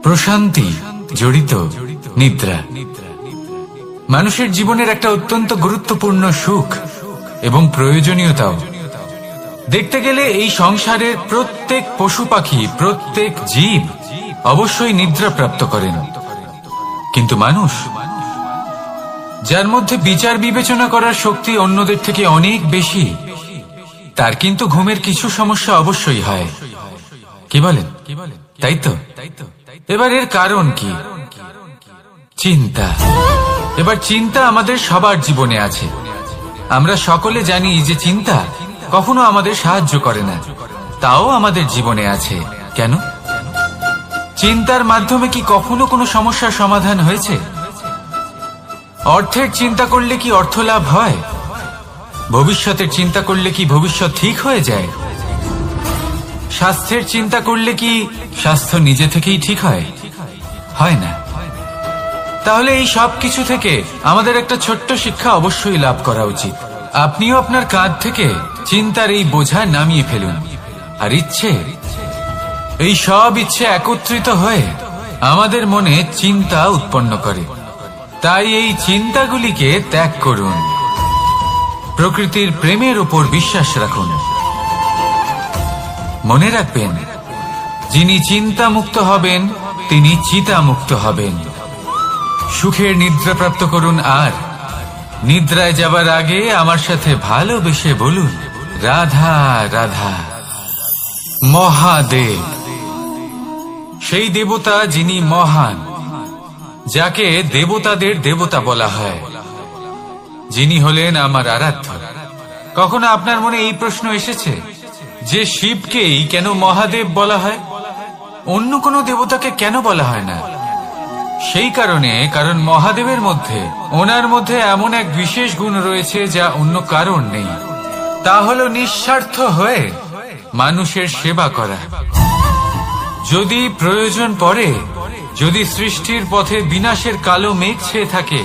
প্রশান্তি জড়িত নিদ্রা মানুষের জীবনের একটা অত্যন্ত গুরুত্বপূর্ণ সুখ এবং প্রয়োজনীয়তাও। দেখতে গেলে এই সংসারের প্রত্যেক পশু পাখি, প্রত্যেক জীব অবশ্যই নিদ্রা প্রাপ্ত করেন, কিন্তু মানুষ, যার মধ্যে বিচার বিবেচনা করার শক্তি অন্যদের থেকে অনেক বেশি, তার কিন্তু ঘুমের কিছু সমস্যা অবশ্যই হয়। কি বলেন? তাই তো? এবার এর কারণ কি? চিন্তা। এবার চিন্তা আমাদের সবার জীবনে আছে। আমরা সকলে জানি যে চিন্তা কখনো আমাদের সাহায্য করে না, তাও আমাদের জীবনে আছে। কেন? চিন্তার মাধ্যমে কি কখনো কোনো সমস্যার সমাধান হয়েছে? অর্থের চিন্তা করলে কি অর্থ লাভ হয়? ভবিষ্যতের চিন্তা করলে কি ভবিষ্যৎ ঠিক হয়ে যায়? স্বাস্থ্যের চিন্তা করলে কি স্বাস্থ্য নিজে থেকেই ঠিক হয়? হয় না। তাহলে এই সব কিছু থেকে আমাদের একটা ছোট্ট শিক্ষা অবশ্যই লাভ করা উচিত। আপনিও আপনার কাঁধ থেকে চিন্তার এই বোঝা নামিয়ে ফেলুন, আর এই সব ইচ্ছে একত্রিত হয়ে আমাদের মনে চিন্তা উৎপন্ন করে। তাই এই চিন্তাগুলিকে ত্যাগ করুন, প্রকৃতির প্রেমের উপর বিশ্বাস রাখুন। মনে রাখবেন, যিনি চিন্তা মুক্ত হবেন তিনি চিতা মুক্ত হবেন। সুখের নিদ্রা প্রাপ্ত করুন, আর নিদ্রায় যাবার আগে আমার সাথে ভালোবেসে বলুন, রাধা রাধা। মহাদেব, সেই দেবতা যিনি মহান, যাকে দেবতাদের দেবতা বলা হয়, যিনি হলেন আমার আরাধ্য। কখনো আপনার মনে এই প্রশ্ন এসেছে যে শিবকেই কেন মহাদেব বলা হয়, অন্য কোনো দেবতাকে কেন বলা হয় না? সেই কারণ মহাদেবের মধ্যে, ওনার মধ্যে এমন এক বিশেষ গুণ রয়েছে যা অন্য কারণ নেই। তা হলো নিঃস্বার্থ হয়ে মানুষের সেবা করা। যদি প্রয়োজন পড়ে, যদি সৃষ্টির পথে বিনাশের কালো মেঘ ছেয়ে থাকে,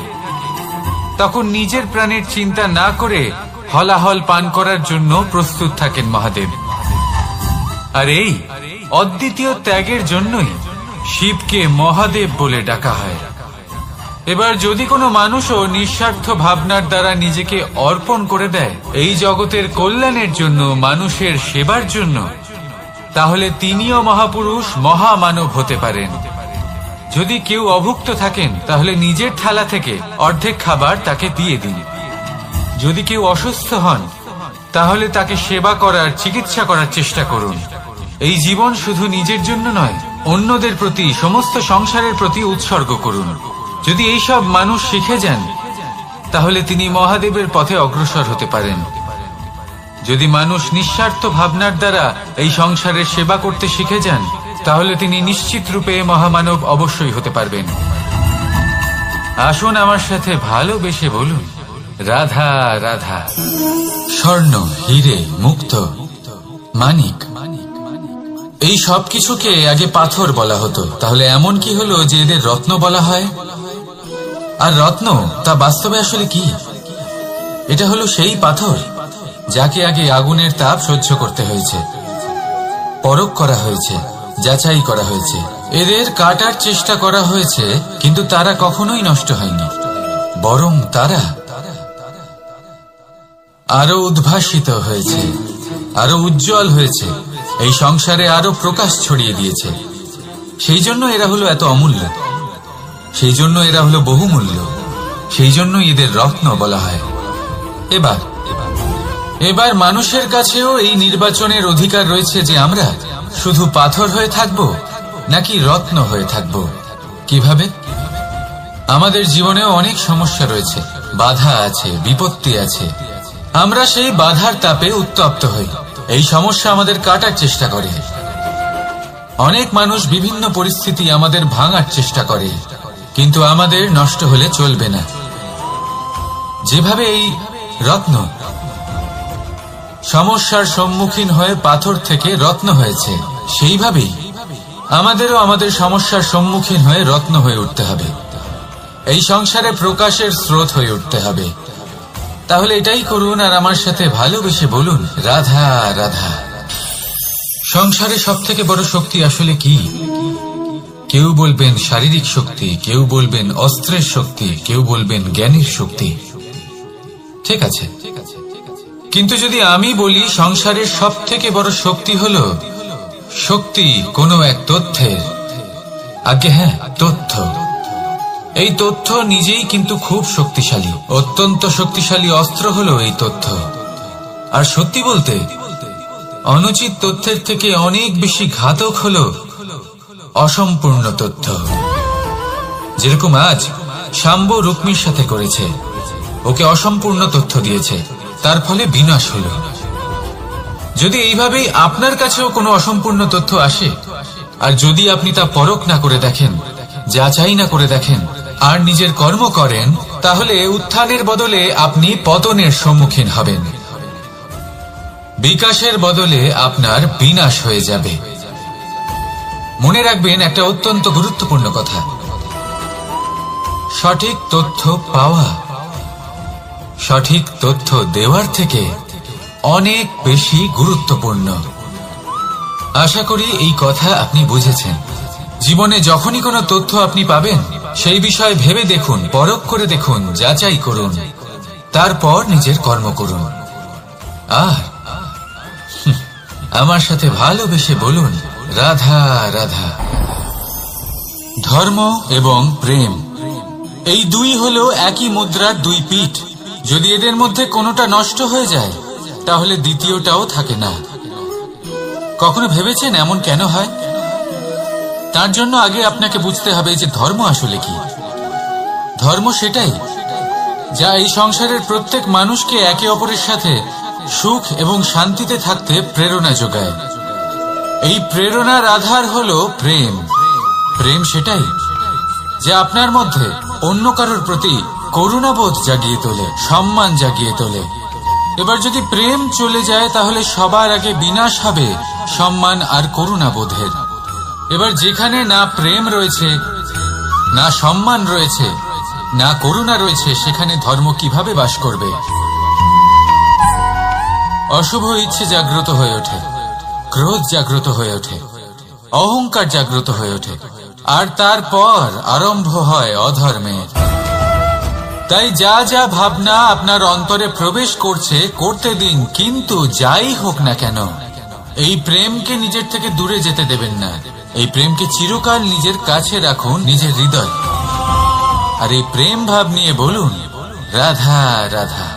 তখন নিজের প্রাণের চিন্তা না করে হলাহল পান করার জন্য প্রস্তুত থাকেন মহাদেব। আর এই অদ্বিতীয় ত্যাগের জন্যই শিবকে মহাদেব বলে ডাকা হয়। এবার যদি কোনো মানুষও নিঃস্বার্থ ভাবনার দ্বারা নিজেকে অর্পণ করে দেয় এই জগতের কল্যাণের জন্য, মানুষের সেবার জন্য, তাহলে তিনিও মহাপুরুষ, মহামানব হতে পারেন। যদি কেউ অভুক্ত থাকেন, তাহলে নিজের থালা থেকে অর্ধেক খাবার তাকে দিয়ে দিন। যদি কেউ অসুস্থ হন, তাহলে তাকে সেবা করার, চিকিৎসা করার চেষ্টা করুন। এই জীবন শুধু নিজের জন্য নয়, অন্যদের প্রতি, সমস্ত সংসারের প্রতি উৎসর্গ করুন। যদি এইসব মানুষ শিখে যান, তাহলে তিনি মহাদেবের পথে অগ্রসর হতে পারেন। যদি মানুষ নিঃস্বার্থ ভাবনার দ্বারা এই সংসারের সেবা করতে শিখে যান, তাহলে তিনি নিশ্চিত রূপে মহামানব অবশ্যই হতে পারবেন। আসুন আমার সাথে ভালোবেসে বলুন, রাধা রাধা। স্বর্ণ, হিরে, মুক্ত, মানিক, এই সব কিছুকে আগে পাথর বলা হতো। তাহলে এমন কি হলো যে এদের রত্ন বলা হয়? আর রত্ন, তা বাস্তবে আসলে কি? এটা হলো সেই পাথর যাকে আগে আগুনের তাপ সহ্য করতে হয়েছে, পরখ করা হয়েছে, যাচাই করা হয়েছে, এদের কাটার চেষ্টা করা হয়েছে, কিন্তু তারা কখনোই নষ্ট হয়নি, বরং তারা আরো উদ্ভাসিত হয়েছে, আরো উজ্জ্বল হয়েছে, এই সংসারে আরো প্রকাশ ছড়িয়ে দিয়েছে। সেই জন্য এরা হলো এত অমূল্য, সেই জন্য এরা হলো বহুমূল্য, সেই জন্য এদের রত্ন বলা হয়। এবার মানুষের কাছেও এই নির্বাচনের অধিকার রয়েছে যে আমরা শুধু পাথর হয়ে থাকব নাকি রত্ন হয়ে থাকব। কিভাবে? আমাদের জীবনেও অনেক সমস্যা রয়েছে, বাধা আছে, বিপত্তি আছে। আমরা সেই বাধার তাপে উত্তপ্ত হই, এই সমস্যা আমাদের কাটার চেষ্টা করে। অনেক মানুষ বিভিন্ন পরিস্থিতি আমাদের ভাঙার চেষ্টা করে, কিন্তু আমাদের নষ্ট হলে চলবে না। যেভাবে এই রত্ন সমস্যার সম্মুখীন হয়ে পাথর থেকে রত্ন হয়েছে, সেইভাবেই আমাদেরও আমাদের সমস্যার সম্মুখীন হয়ে রত্ন হয়ে উঠতে হবে, এই সংসারে প্রকাশের স্রোত হয়ে উঠতে হবে। তাহলে এটাই করুন, আর আমার সাথে ভালোবেসে বলুন, রাধা রাধা। সংসারে সব থেকে বড় শক্তি আসলে কি? কেউ বলবেন শারীরিক শক্তি, কেউ বলবেন অস্ত্রের শক্তি, কেউ বলবেন জ্ঞানের শক্তি। ঠিক আছে, কিন্তু যদি আমি বলি সংসারের সব থেকে বড় শক্তি হল শক্তি কোনো এক তথ্যের, আগে হ্যাঁ, তথ্য। এই তথ্য নিজেই কিন্তু খুব শক্তিশালী, অত্যন্ত শক্তিশালী অস্ত্র হলো এই তথ্য। আর সত্যি বলতে অনুচিত তথ্যের থেকে অনেক বেশি ঘাতক হলো অসম্পূর্ণ তথ্য। যেরকম আজ শাম্ব রুক্মির সাথে করেছে, ওকে অসম্পূর্ণ তথ্য দিয়েছে, তার ফলে বিনাশ হলো। যদি এইভাবেই আপনার কাছেও কোনো অসম্পূর্ণ তথ্য আসে, আর যদি আপনি তা পরখ না করে দেখেন, যাচাই না করে দেখেন, আর নিজের কর্ম করেন, তাহলে উত্থানের বদলে আপনি পতনের সম্মুখীন হবেন। বিকাশের বদলে আপনার বিনাশ হয়ে যাবে। মনে রাখবেন একটা অত্যন্ত গুরুত্বপূর্ণ কথা, সঠিক তথ্য পাওয়া সঠিক তথ্য দেওয়ার থেকে অনেক বেশি গুরুত্বপূর্ণ। আশা করি এই কথা আপনি বুঝেছেন। জীবনে যখনই কোনো তথ্য আপনি পাবেন, সেই বিষয়ে ভেবে দেখুন, পরখ করে দেখুন, যাচাই করুন, তারপর নিজের কর্ম করুন। আর আমার সাথে ভালোবেসে বলুন, রাধা রাধা। ধর্ম এবং প্রেম, এই দুই হলো একই মুদ্রার দুই পিঠ। যদি এদের মধ্যে কোনোটা নষ্ট হয়ে যায়, তাহলে দ্বিতীয়টাও থাকে না। কখনো ভেবেছেন এমন কেন হয়? তার জন্য আগে আপনাকে বুঝতে হবে যে ধর্ম আসলে কি। ধর্ম সেটাই যা এই সংসারের প্রত্যেক মানুষকে একে অপরের সাথে সুখ এবং শান্তিতে থাকতে প্রেরণা যোগায়। এই প্রেরণার আধার হলো প্রেম। প্রেম সেটাই যা আপনার মধ্যে অন্য কারোর প্রতি করুণাবোধ জাগিয়ে তোলে, সম্মান জাগিয়ে তোলে। এবার যদি প্রেম চলে যায়, তাহলে সবার আগে বিনাশ হবে সম্মান আর করুণাবোধের। এবার যেখানে না প্রেম রয়েছে, না সম্মান রয়েছে, না করুণা রয়েছে, সেখানে ধর্ম কিভাবে বাস করবে? অশুভ ইচ্ছে জাগ্রত হয়ে ওঠে, ক্রোধ জাগ্রত হয়ে ওঠে, অহংকার জাগ্রত হয়ে ওঠে, আর তারপর আরম্ভ হয় অধর্মের। তাই যা যা ভাবনা আপনার অন্তরে প্রবেশ করছে, করতে দিন, কিন্তু যাই হোক না কেন, এই প্রেমকে নিজের থেকে দূরে যেতে দেবেন না। এই প্রেমকে চিরকাল নিজের কাছে রাখুন, নিজের হৃদয়। আর এই প্রেম ভাব নিয়ে বলুন, রাধা রাধা।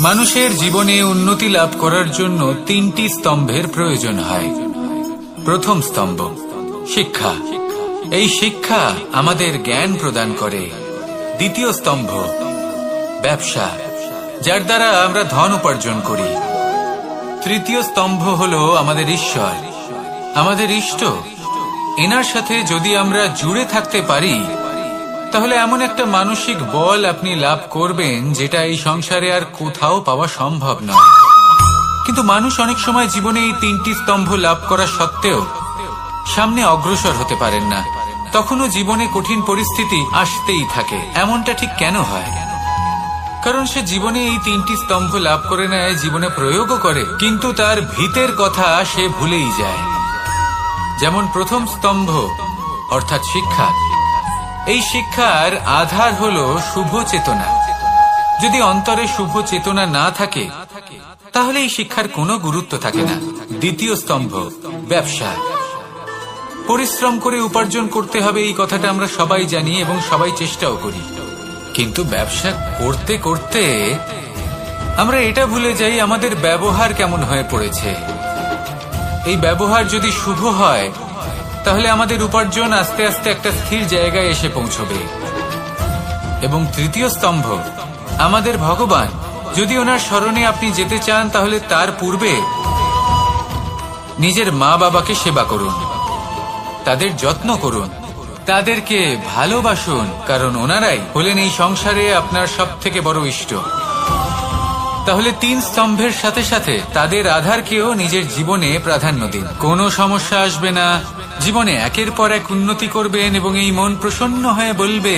মানুষের জীবনে উন্নতি লাভ করার জন্য তিনটি স্তম্ভের প্রয়োজন হয়। প্রথম স্তম্ভ শিক্ষা। এই শিক্ষা আমাদের জ্ঞান প্রদান করে। দ্বিতীয় স্তম্ভ ব্যবসা, যার দ্বারা আমরা ধন উপার্জন করি। তৃতীয় স্তম্ভ হলো আমাদের ঈশ্বর, আমাদের ইষ্ট। এনার সাথে যদি আমরা জুড়ে থাকতে পারি, তাহলে এমন একটা মানসিক বল আপনি লাভ করবেন যেটা এই সংসারে আর কোথাও পাওয়া সম্ভব নয়। কিন্তু মানুষ অনেক সময় জীবনে এই তিনটি স্তম্ভ লাভ করা সত্ত্বেও সামনে অগ্রসর হতে পারেন না। তখনও জীবনে কঠিন পরিস্থিতি আসতেই থাকে। এমনটা ঠিক কেন হয়? কারণ সে জীবনে এই তিনটি স্তম্ভ লাভ করে নেয়, জীবনে প্রয়োগও করে, কিন্তু তার ভিতের কথা সে ভুলেই যায়। যেমন প্রথম স্তম্ভ অর্থাৎ শিক্ষা। এই শিক্ষার আধার হলো শুভ চেতনা। যদি অন্তরে শুভ চেতনা না থাকে, তাহলে এই শিক্ষার কোনো গুরুত্ব থাকে না। দ্বিতীয় স্তম্ভ ব্যবসা। পরিশ্রম করে উপার্জন করতে হবে, এই কথাটা আমরা সবাই জানি এবং সবাই চেষ্টাও করি। কিন্তু ব্যবসা করতে করতে আমরা এটা ভুলে যাই আমাদের ব্যবহার কেমন হয়ে পড়েছে। এই ব্যবহার যদি শুভ হয়, তাহলে আমাদের উপার্জন আস্তে আস্তে একটা স্থির জায়গায় এসে পৌঁছবে। এবং তৃতীয় স্তম্ভ আমাদের ভগবান। যদি ওনার স্মরণে আপনি যেতে চান, তাহলে তার পূর্বে নিজের মা বাবাকে সেবা করুন, তাদের যত্ন করুন, তাদেরকে ভালোবাসুন, কারণ ওনারাই হলেন এই সংসারে আপনার সব থেকে বড় ইষ্ট। তাহলে তিন স্তম্ভের সাথে সাথে তাদের আধারকেও নিজের জীবনে প্রাধান্য দিন। কোনো সমস্যা আসবে না, জীবনে একের পর এক উন্নতি করবেন এবং এই মন প্রসন্ন হয়ে বলবে,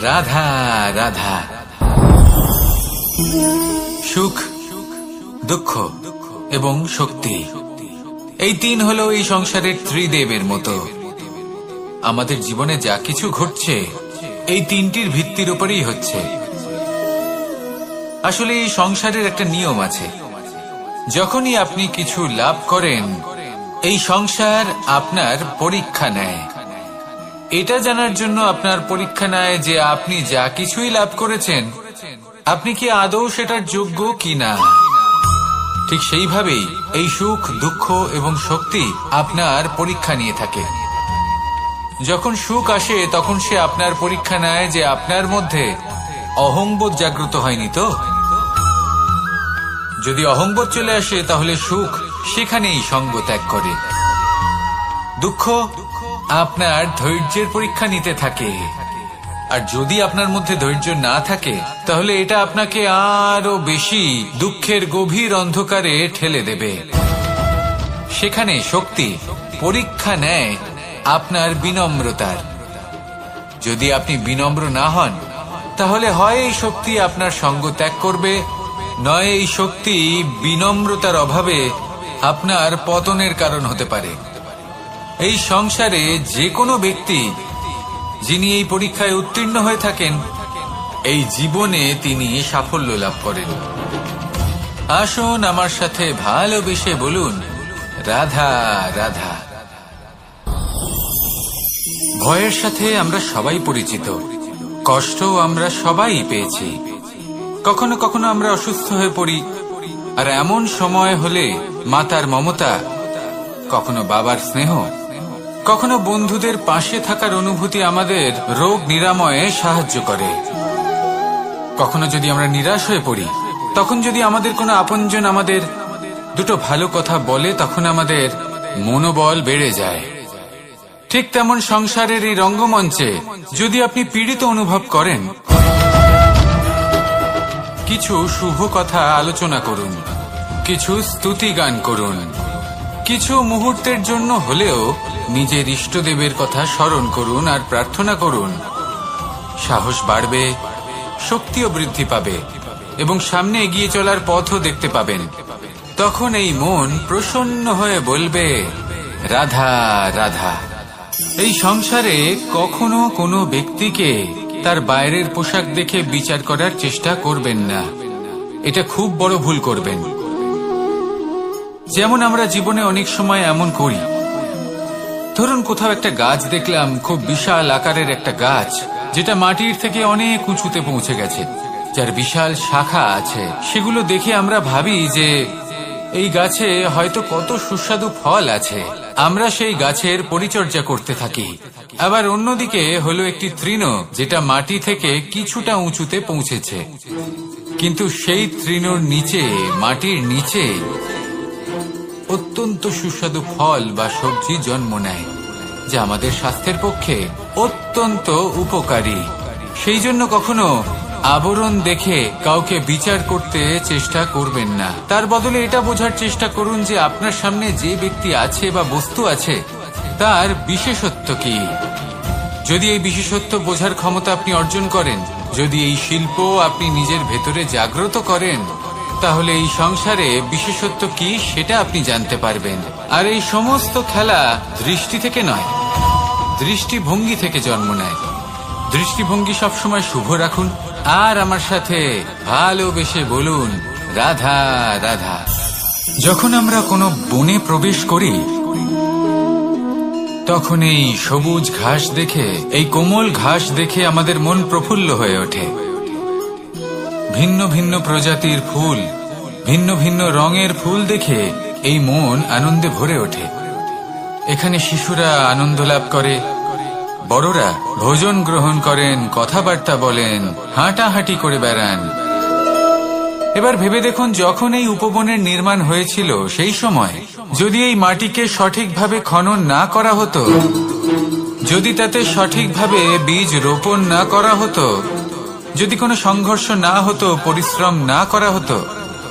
রাধা রাধা। সুখ, দুঃখ এবং শক্তি এই তিন হলো এই সংসারের ত্রিদেবের মতো। আমাদের জীবনে যা কিছু ঘটছে এই তিনটির ভিত্তির উপরেই হচ্ছে। আসলে এই সংসারের একটা নিয়ম আছে, যখনই আপনি কিছু লাভ করেন এই সংসার আপনার পরীক্ষা নেয়। এটা জানার জন্য আপনার পরীক্ষা নেয় যে আপনি যা কিছুই লাভ করেছেন আপনি কি আদৌ সেটার যোগ্য কিনা। ঠিক সেইভাবেই এই সুখ, দুঃখ এবং শক্তি আপনার পরীক্ষা নিয়ে থাকে। যখন সুখ আসে তখন সে আপনার পরীক্ষা নেয় যে আপনার মধ্যে অহংবোধ জাগ্রত হয়নি তো। যদি অহংবোধ চলে আসে তাহলে সুখ সেখানেই সঙ্গ ত্যাগ করে। দুঃখ আপনার ধৈর্যের পরীক্ষা নিতে থাকে, আর যদি আপনার মধ্যে ধৈর্য না থাকে তাহলে এটা আপনাকে আরো বেশি দুঃখের গভীর অন্ধকারে ঠেলে দেবে। সেখানে শক্তি পরীক্ষা নেয় আপনার বিনম্রতার। যদি আপনি বিনম্র না হন তাহলে হয় এই শক্তি আপনার সঙ্গ ত্যাগ করবে, নয় এই শক্তি বিনম্রতার অভাবে আপনার পতনের কারণ হতে পারে। এই সংসারে যে কোনো ব্যক্তি যিনি এই পরীক্ষায় উত্তীর্ণ হয়ে থাকেন এই জীবনে তিনি সাফল্য লাভ করেন। আসুন আমার সাথে ভালোবেসে বলুন, রাধা রাধা। ভয়ের সাথে আমরা সবাই পরিচিত, কষ্ট আমরা সবাই পেয়েছি। কখনো কখনো আমরা অসুস্থ হয়ে পড়ি, আর এমন সময় হলে মাতার মমতা, কখনো বাবার স্নেহ, কখনো বন্ধুদের পাশে থাকার অনুভূতি আমাদের রোগ নিরাময়ে সাহায্য করে। কখনো যদি আমরা নিরাশ হয়ে পড়ি তখন যদি আমাদের কোনো আপনজন আমাদের দুটো ভালো কথা বলে তখন আমাদের মনোবল বেড়ে যায়। ঠিক তেমন সংসারের এই রঙ্গমঞ্চে যদি আপনি পীড়িত অনুভব করেন, কিছু শুভ কথা আলোচনা করুন, কিছু স্তুতি গান করুন, কিছু মুহূর্তের জন্য হলেও নিজের ইষ্টদেবের কথা স্মরণ করুন আর প্রার্থনা করুন। সাহস বাড়বে, শক্তিও বৃদ্ধি পাবে এবং সামনে এগিয়ে চলার পথও দেখতে পাবেন। তখন এই মন প্রসন্ন হয়ে বলবে, রাধা রাধা। এই সংসারে কখনো কোনো ব্যক্তিকে তার বাইরের পোশাক দেখে বিচার করার চেষ্টা করবেন না, এটা খুব বড় ভুল করবেন। যেমন আমরা জীবনে অনেক সময় এমন করি, ধরুন কোথাও একটা গাছ দেখলাম, খুব বিশাল আকারের একটা গাছ যেটা মাটির থেকে অনেক উঁচুতে পৌঁছে গেছে, যার বিশাল শাখা আছে। সেগুলো দেখে আমরা ভাবি যে এই গাছে হয়তো কত সুস্বাদু ফল আছে, আমরা সেই গাছের পরিচর্যা করতে থাকি। আবার অন্যদিকে হলো একটি তৃণ যেটা মাটি থেকে কিছুটা উঁচুতে পৌঁছেছে, কিন্তু সেই তৃণর নিচে, মাটির নিচে অত্যন্ত সুস্বাদু ফল বা সবজি জন্ম নেয়, যা আমাদের স্বাস্থ্যের পক্ষে অত্যন্ত উপকারী। সেই জন্য কখনো আবরণ দেখে কাউকে বিচার করতে চেষ্টা করবেন না। তার বদলে এটা বোঝার চেষ্টা করুন যে আপনার সামনে যে ব্যক্তি আছে বা বস্তু আছে তার বিশেষত্ব কি। যদি এই বিশেষত্ব বোঝার ক্ষমতা আপনি অর্জন করেন, যদি এই শিল্প আপনি নিজের ভেতরে জাগ্রত করেন, তাহলে এই সংসারে বিশেষত্ব কি সেটা আপনি জানতে পারবেন। আর এই সমস্ত খেলা দৃষ্টি থেকে নয়, দৃষ্টিভঙ্গি থেকে জন্ম নেয়। দৃষ্টিভঙ্গি সবসময় শুভ রাখুন আর আমার সাথে ভালোবেসে বলুন, রাধা রাধা। যখন আমরা কোনো বনে প্রবেশ করি তখন এই সবুজ ঘাস দেখে, এই কোমল ঘাস দেখে আমাদের মন প্রফুল্ল হয়ে ওঠে। ভিন্ন ভিন্ন প্রজাতির ফুল, ভিন্ন ভিন্ন রঙের ফুল দেখে এই মন আনন্দে ভরে ওঠে। এখানে শিশুরা আনন্দ লাভ করে, বড়রা ভোজন গ্রহণ করেন, কথাবার্তা বলেন, হাঁটাহাঁটি করে বেড়ান। এবার ভেবে দেখুন, যখন এই উপবনের নির্মাণ হয়েছিল সেই সময় যদি এই মাটিকে সঠিকভাবে খনন না করা হতো, যদি তাতে সঠিকভাবে বীজ রোপণ না করা হতো, যদি কোনো সংঘর্ষ না হতো, পরিশ্রম না করা হতো,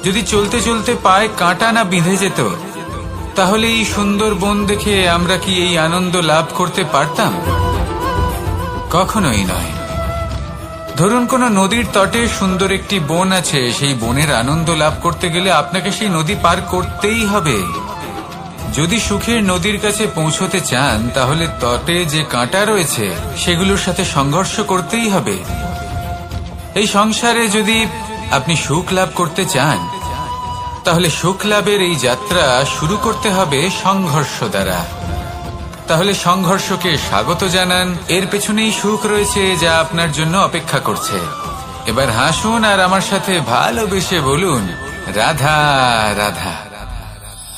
যদি চলতে চলতে পায়ে কাঁটা না বিঁধে যেত, তাহলে এই সুন্দর বন দেখে আমরা কি এই আনন্দ লাভ করতে পারতাম? কখনোই নয়। ধরুন কোনো নদীর তটে সুন্দর একটি বন আছে, সেই বনের আনন্দ লাভ করতে গেলে আপনাকে সেই নদী পার করতেই হবে। যদি সুখের নদীর কাছে পৌঁছতে চান তাহলে তটে যে কাঁটা রয়েছে সেগুলোর সাথে সংঘর্ষ করতেই হবে। এই সংসারে যদি আপনি সুখ লাভ করতে চান তাহলে সুখ লাভের এই যাত্রা শুরু করতে হবে সংঘর্ষ দ্বারা। তাহলে সংঘর্ষকে স্বাগত জানান, এর পেছনেই সুখ রয়েছে যা আপনার জন্য অপেক্ষা করছে। এবার হাসুন আর আমার সাথে ভালোবেসে বলুন, রাধা রাধা।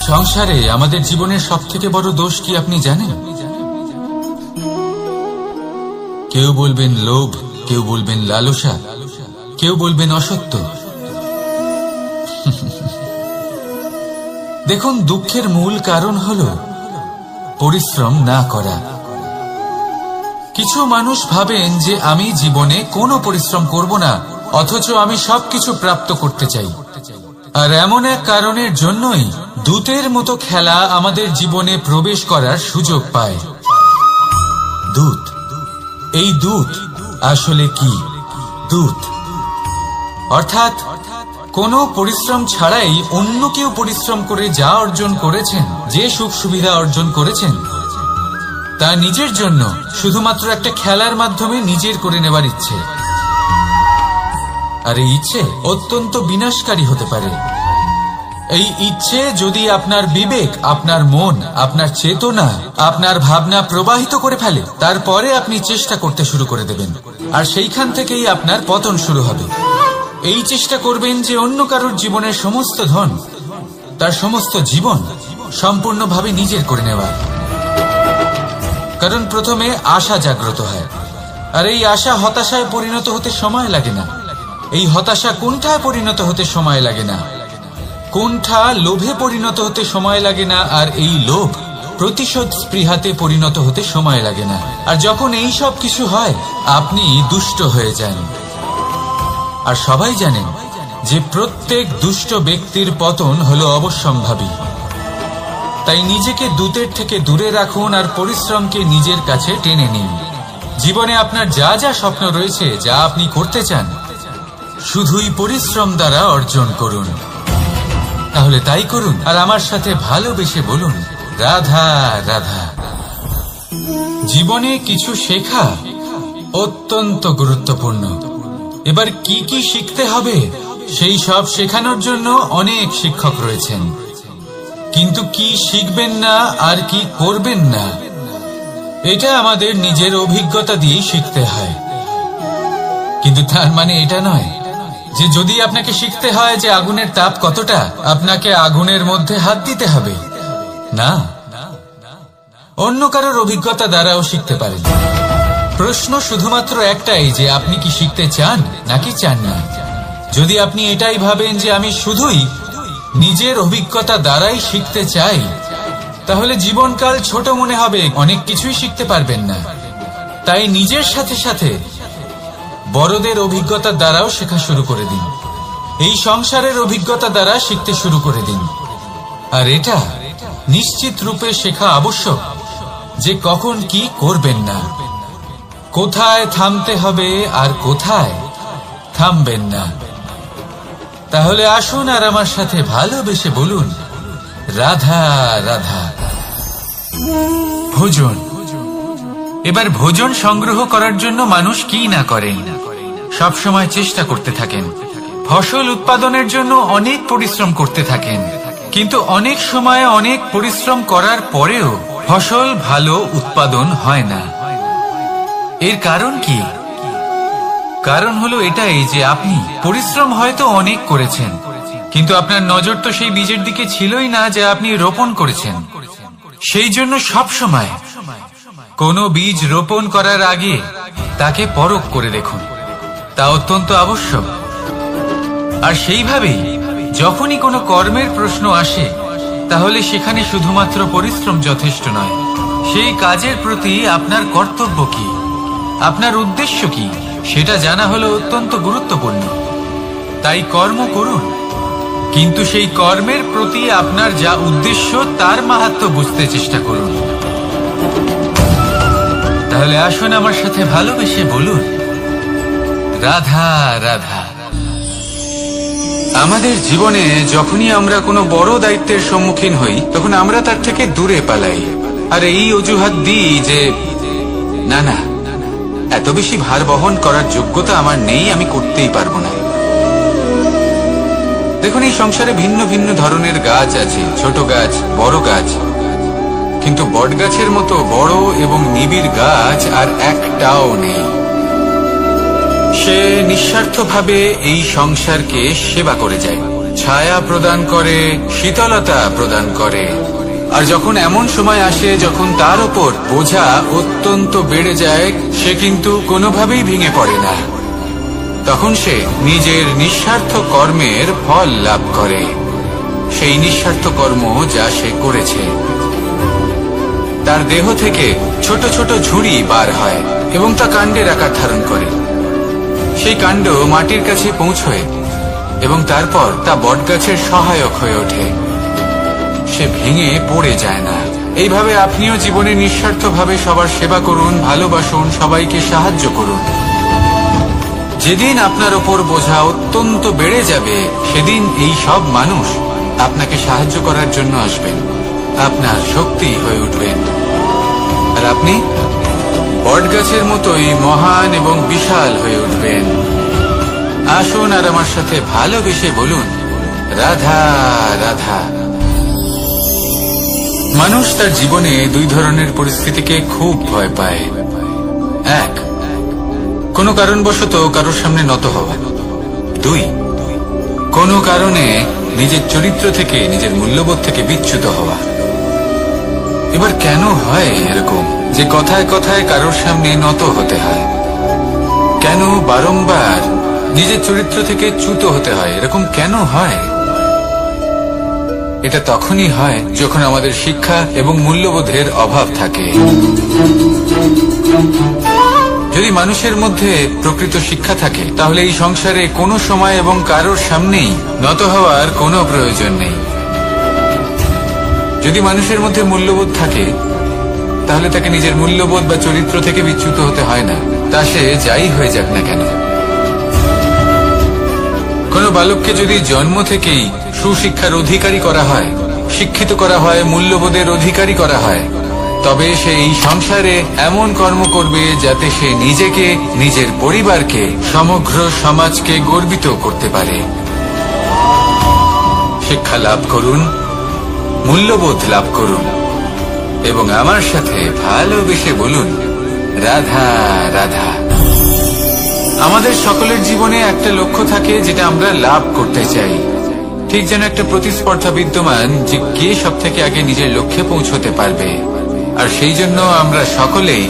সংসারে আমাদের জীবনের সবথেকে বড় দোষ কি আপনি জানেন? কেউ বলবেন লোভ, কেউ বলবেন লালসা, কেউ বলবেন অসত্য। দেখুন, দুঃখের মূল কারণ হল পরিশ্রম না করা। কিছু মানুষ ভাবেন যে আমি জীবনে কোনো পরিশ্রম করব না, অথচ আমি সবকিছু প্রাপ্ত করতে চাই। আর এমন এক কারণের জন্যই দূতের মতো খেলা আমাদের জীবনে প্রবেশ করার সুযোগ পায়। দূত, এই দূত আসলে কি? দূত অর্থাৎ কোনো পরিশ্রম ছাড়াই অন্য কেউ পরিশ্রম করে যা অর্জন করেছেন, যে সুখ সুবিধা অর্জন করেছেন, তা নিজের জন্য শুধুমাত্র একটা খেলার মাধ্যমে নিজের করে নেবার ইচ্ছে। আর এই ইচ্ছে অত্যন্ত বিনাশকারী হতে পারে। এই ইচ্ছে যদি আপনার বিবেক, আপনার মন, আপনার চেতনা, আপনার ভাবনা প্রবাহিত করে ফেলে, তারপরে আপনি চেষ্টা করতে শুরু করে দেবেন, আর সেইখান থেকেই আপনার পতন শুরু হবে। এই চেষ্টা করবেন যে অন্য কারোর জীবনের সমস্ত ধন, তার সমস্ত জীবন সম্পূর্ণভাবে নিজের করে নেওয়ার। কারণ প্রথমে আশা জাগ্রত হয়, আর এই আশা হতাশায় পরিণত হতে সময় লাগে না। এই হতাশা কুণ্ঠায় পরিণত হতে সময় লাগে না, কুণ্ঠা লোভে পরিণত হতে সময় লাগে না, আর এই লোভ প্রতিশোধ স্পৃহাতে পরিণত হতে সময় লাগে না। আর যখন এই সব কিছু হয়, আপনি দুষ্ট হয়ে যান। আর সবাই জানেন যে প্রত্যেক দুষ্ট ব্যক্তির পতন হলো অবশ্যম্ভাবী। তাই নিজেকে দূতের থেকে দূরে রাখুন আর পরিশ্রমকে নিজের কাছে টেনে নিন। জীবনে আপনার যা যা স্বপ্ন রয়েছে, যা আপনি করতে চান, শুধুই পরিশ্রম দ্বারা অর্জন করুন। তাহলে তাই করুন আর আমার সাথে ভালোবেসে বলুন, রাধা রাধা। জীবনে কিছু শেখা অত্যন্ত গুরুত্বপূর্ণ। এবার কি কি শিখতে হবে, সেই সব শেখানোর জন্য অনেক শিক্ষক রয়েছেন। কিন্তু কি শিখবেন না আর কি করবেন না, এটা আমাদের নিজের অভিজ্ঞতা দিয়ে শিখতে হয়। কিন্তু তার মানে এটা নয় যে যদি আপনাকে শিখতে হয় যে আগুনের তাপ কতটা, আপনাকে আগুনের মধ্যে হাত দিতে হবে। না, অন্য কারোর অভিজ্ঞতা দ্বারাও শিখতে পারেন। প্রশ্ন শুধুমাত্র একটাই যে আপনি কি শিখতে চান নাকি চান না। যদি আপনি এটাই ভাবেন যে আমি শুধুই নিজের অভিজ্ঞতা দ্বারাই শিখতে চাই, তাহলে জীবনকাল ছোট মনে হবে, অনেক কিছুই শিখতে পারবেন না। তাই নিজের সাথে সাথে বড়দের অভিজ্ঞতা দ্বারাও শেখা শুরু করে দিন। এই সংসারের অভিজ্ঞতা দ্বারা শিখতে শুরু করে দিন। আর এটা নিশ্চিত রূপে শেখা আবশ্যক যে কখন কি করবেন না, কোথায় থামতে হবে আর কোথায় থামবেন না। তাহলে আসুন আর আমার সাথে ভালোবেসে বলুন, রাধা রাধা। ভোজন। এবার ভোজন সংগ্রহ করার জন্য মানুষ কি না করেন, সব সময় চেষ্টা করতে থাকেন। ফসল উৎপাদনের জন্য অনেক পরিশ্রম করতে থাকেন, কিন্তু অনেক সময় অনেক পরিশ্রম করার পরেও ফসল ভালো উৎপাদন হয় না। এর কারণ কি? কারণ হলো এটাই যে আপনি পরিশ্রম হয়তো অনেক করেছেন, কিন্তু আপনার নজর তো সেই বীজের দিকে ছিলই না যা আপনি রোপণ করেছেন। সেই জন্য সব সময় কোনো বীজ রোপণ করার আগে তাকে পরখ করে দেখুন, তা অত্যন্ত আবশ্যক। আর সেইভাবেই যখনই কোনো কর্মের প্রশ্ন আসে, তাহলে সেখানে শুধুমাত্র পরিশ্রম যথেষ্ট নয়। সেই কাজের প্রতি আপনার কর্তব্য কি, আপনার উদ্দেশ্য কি, সেটা জানা হলো অত্যন্ত গুরুত্বপূর্ণ। তাই কর্ম করুন, কিন্তু সেই কর্মের প্রতি আপনার যা উদ্দেশ্য তার মাহাত্ম্য বুঝতে চেষ্টা করুন। তাহলে আসুন আমার সাথে ভালোবেসে বলুন, রাধা রাধা। আমাদের জীবনে যখনই আমরা কোনো বড় দায়িত্বের সম্মুখীন হই তখন আমরা তার থেকে দূরে পালাই, আর এই অজুহাত দিই যে না না, এত বেশি ভার বহন করার যোগ্যতা আমার নেই, আমি করতেই পারবো না। দেখুন, এই সংসারে ভিন্ন ভিন্ন ধরনের গাছ আছে, ছোট গাছ, বড় গাছ, কিন্তু বট গাছের মতো বড় এবং নিবিড় গাছ আর একটাও নেই। সে নিঃস্বার্থভাবে এই সংসারকে সেবা করে যায়, ছায়া প্রদান করে, শীতলতা প্রদান করে। আর যখন এমন সময় আসে যখন তার উপর বোঝা অত্যন্ত বেড়ে যায়, সে কিন্তু কোনোভাবেই ভেঙে পড়ে না। তখন সে নিজের নিঃস্বার্থ কর্মের ফল লাভ করে, সেই নিঃস্বার্থ কর্ম যা সে করেছে। তার দেহ থেকে ছোট ছোট ঝুড়ি বার হয় এবং তা কাণ্ডের আকার ধারণ করে। সেই কাণ্ড মাটির কাছে পৌঁছয় এবং তারপর তা বটগাছের সহায়ক হয়ে ওঠে। সে ভেঙে পড়ে যায় না। এইভাবে আপনিও জীবনে নিঃস্বার্থভাবে সবার সেবা করুন, ভালোবাসুন, সবাইকে সাহায্য করুন। যেদিন আপনার ওপর বোঝা অত্যন্ত বেড়ে যাবে, সেদিন এই সব মানুষ আপনাকে সাহায্য করার জন্য আসবেন, আপনার শক্তি হয়ে উঠবেন, আর আপনি বটগাছের মতোই মহান এবং বিশাল হয়ে উঠবেন। আসুন আর আমার সাথে ভালোবেসে বলুন, রাধা রাধা। মানুষ তার জীবনে দুই ধরনের পরিস্থিতিকে খুব ভয় পায়। এক, কোনো কারণবশত কারোর সামনে নত হওয়া। দুই, কোনো কারণে নিজের চরিত্র থেকে, নিজের মূল্যবোধ থেকে বিচ্যুত হওয়া। এবার কেন হয় এরকম যে কথায় কথায় কারোর সামনে নত হতে হয়? কেন বারংবার নিজের চরিত্র থেকে চ্যুত হতে হয়? এরকম কেন হয়? এটা তখনই হয় যখন আমাদের শিক্ষা এবং মূল্যবোধের অভাব থাকে। যদি মানুষের মধ্যে প্রকৃত শিক্ষা থাকে, তাহলে এই সংসারে কোনো সময় এবং কারোর সামনেই নত হওয়ার কোনো প্রয়োজন নেই। যদি মানুষের মধ্যে মূল্যবোধ থাকে, তাহলে তাকে নিজের মূল্যবোধ বা চরিত্র থেকে বিচ্যুত হতে হয় না, তা সে যাই হয়ে যাক না কেন। কোনো বালককে যদি জন্ম থেকেই সুশিক্ষার অধিকারী করা হয়, শিক্ষিত করা হয়, মূল্যবোধের অধিকারী করা হয়, তবে সে এই সংসারে এমন কর্ম করবে যাতে সে নিজেকে, নিজের পরিবারকে, সমগ্র সমাজকে গর্বিত করতে পারে। শিক্ষা লাভ করুন, মূল্যবোধ লাভ করুন এবং আমার সাথে ভালোবেসে বলুন, রাধা রাধা। আমাদের সকলের জীবনে একটা লক্ষ্য থাকে যেটা আমরা লাভ করতে চাই। ঠিক যেন একটা প্রতিস্পর্ধা বিদ্যমান যে কে সব থেকে আগে নিজের লক্ষ্যে পৌঁছতে পারবে। আর সেই জন্য আমরা সকলেই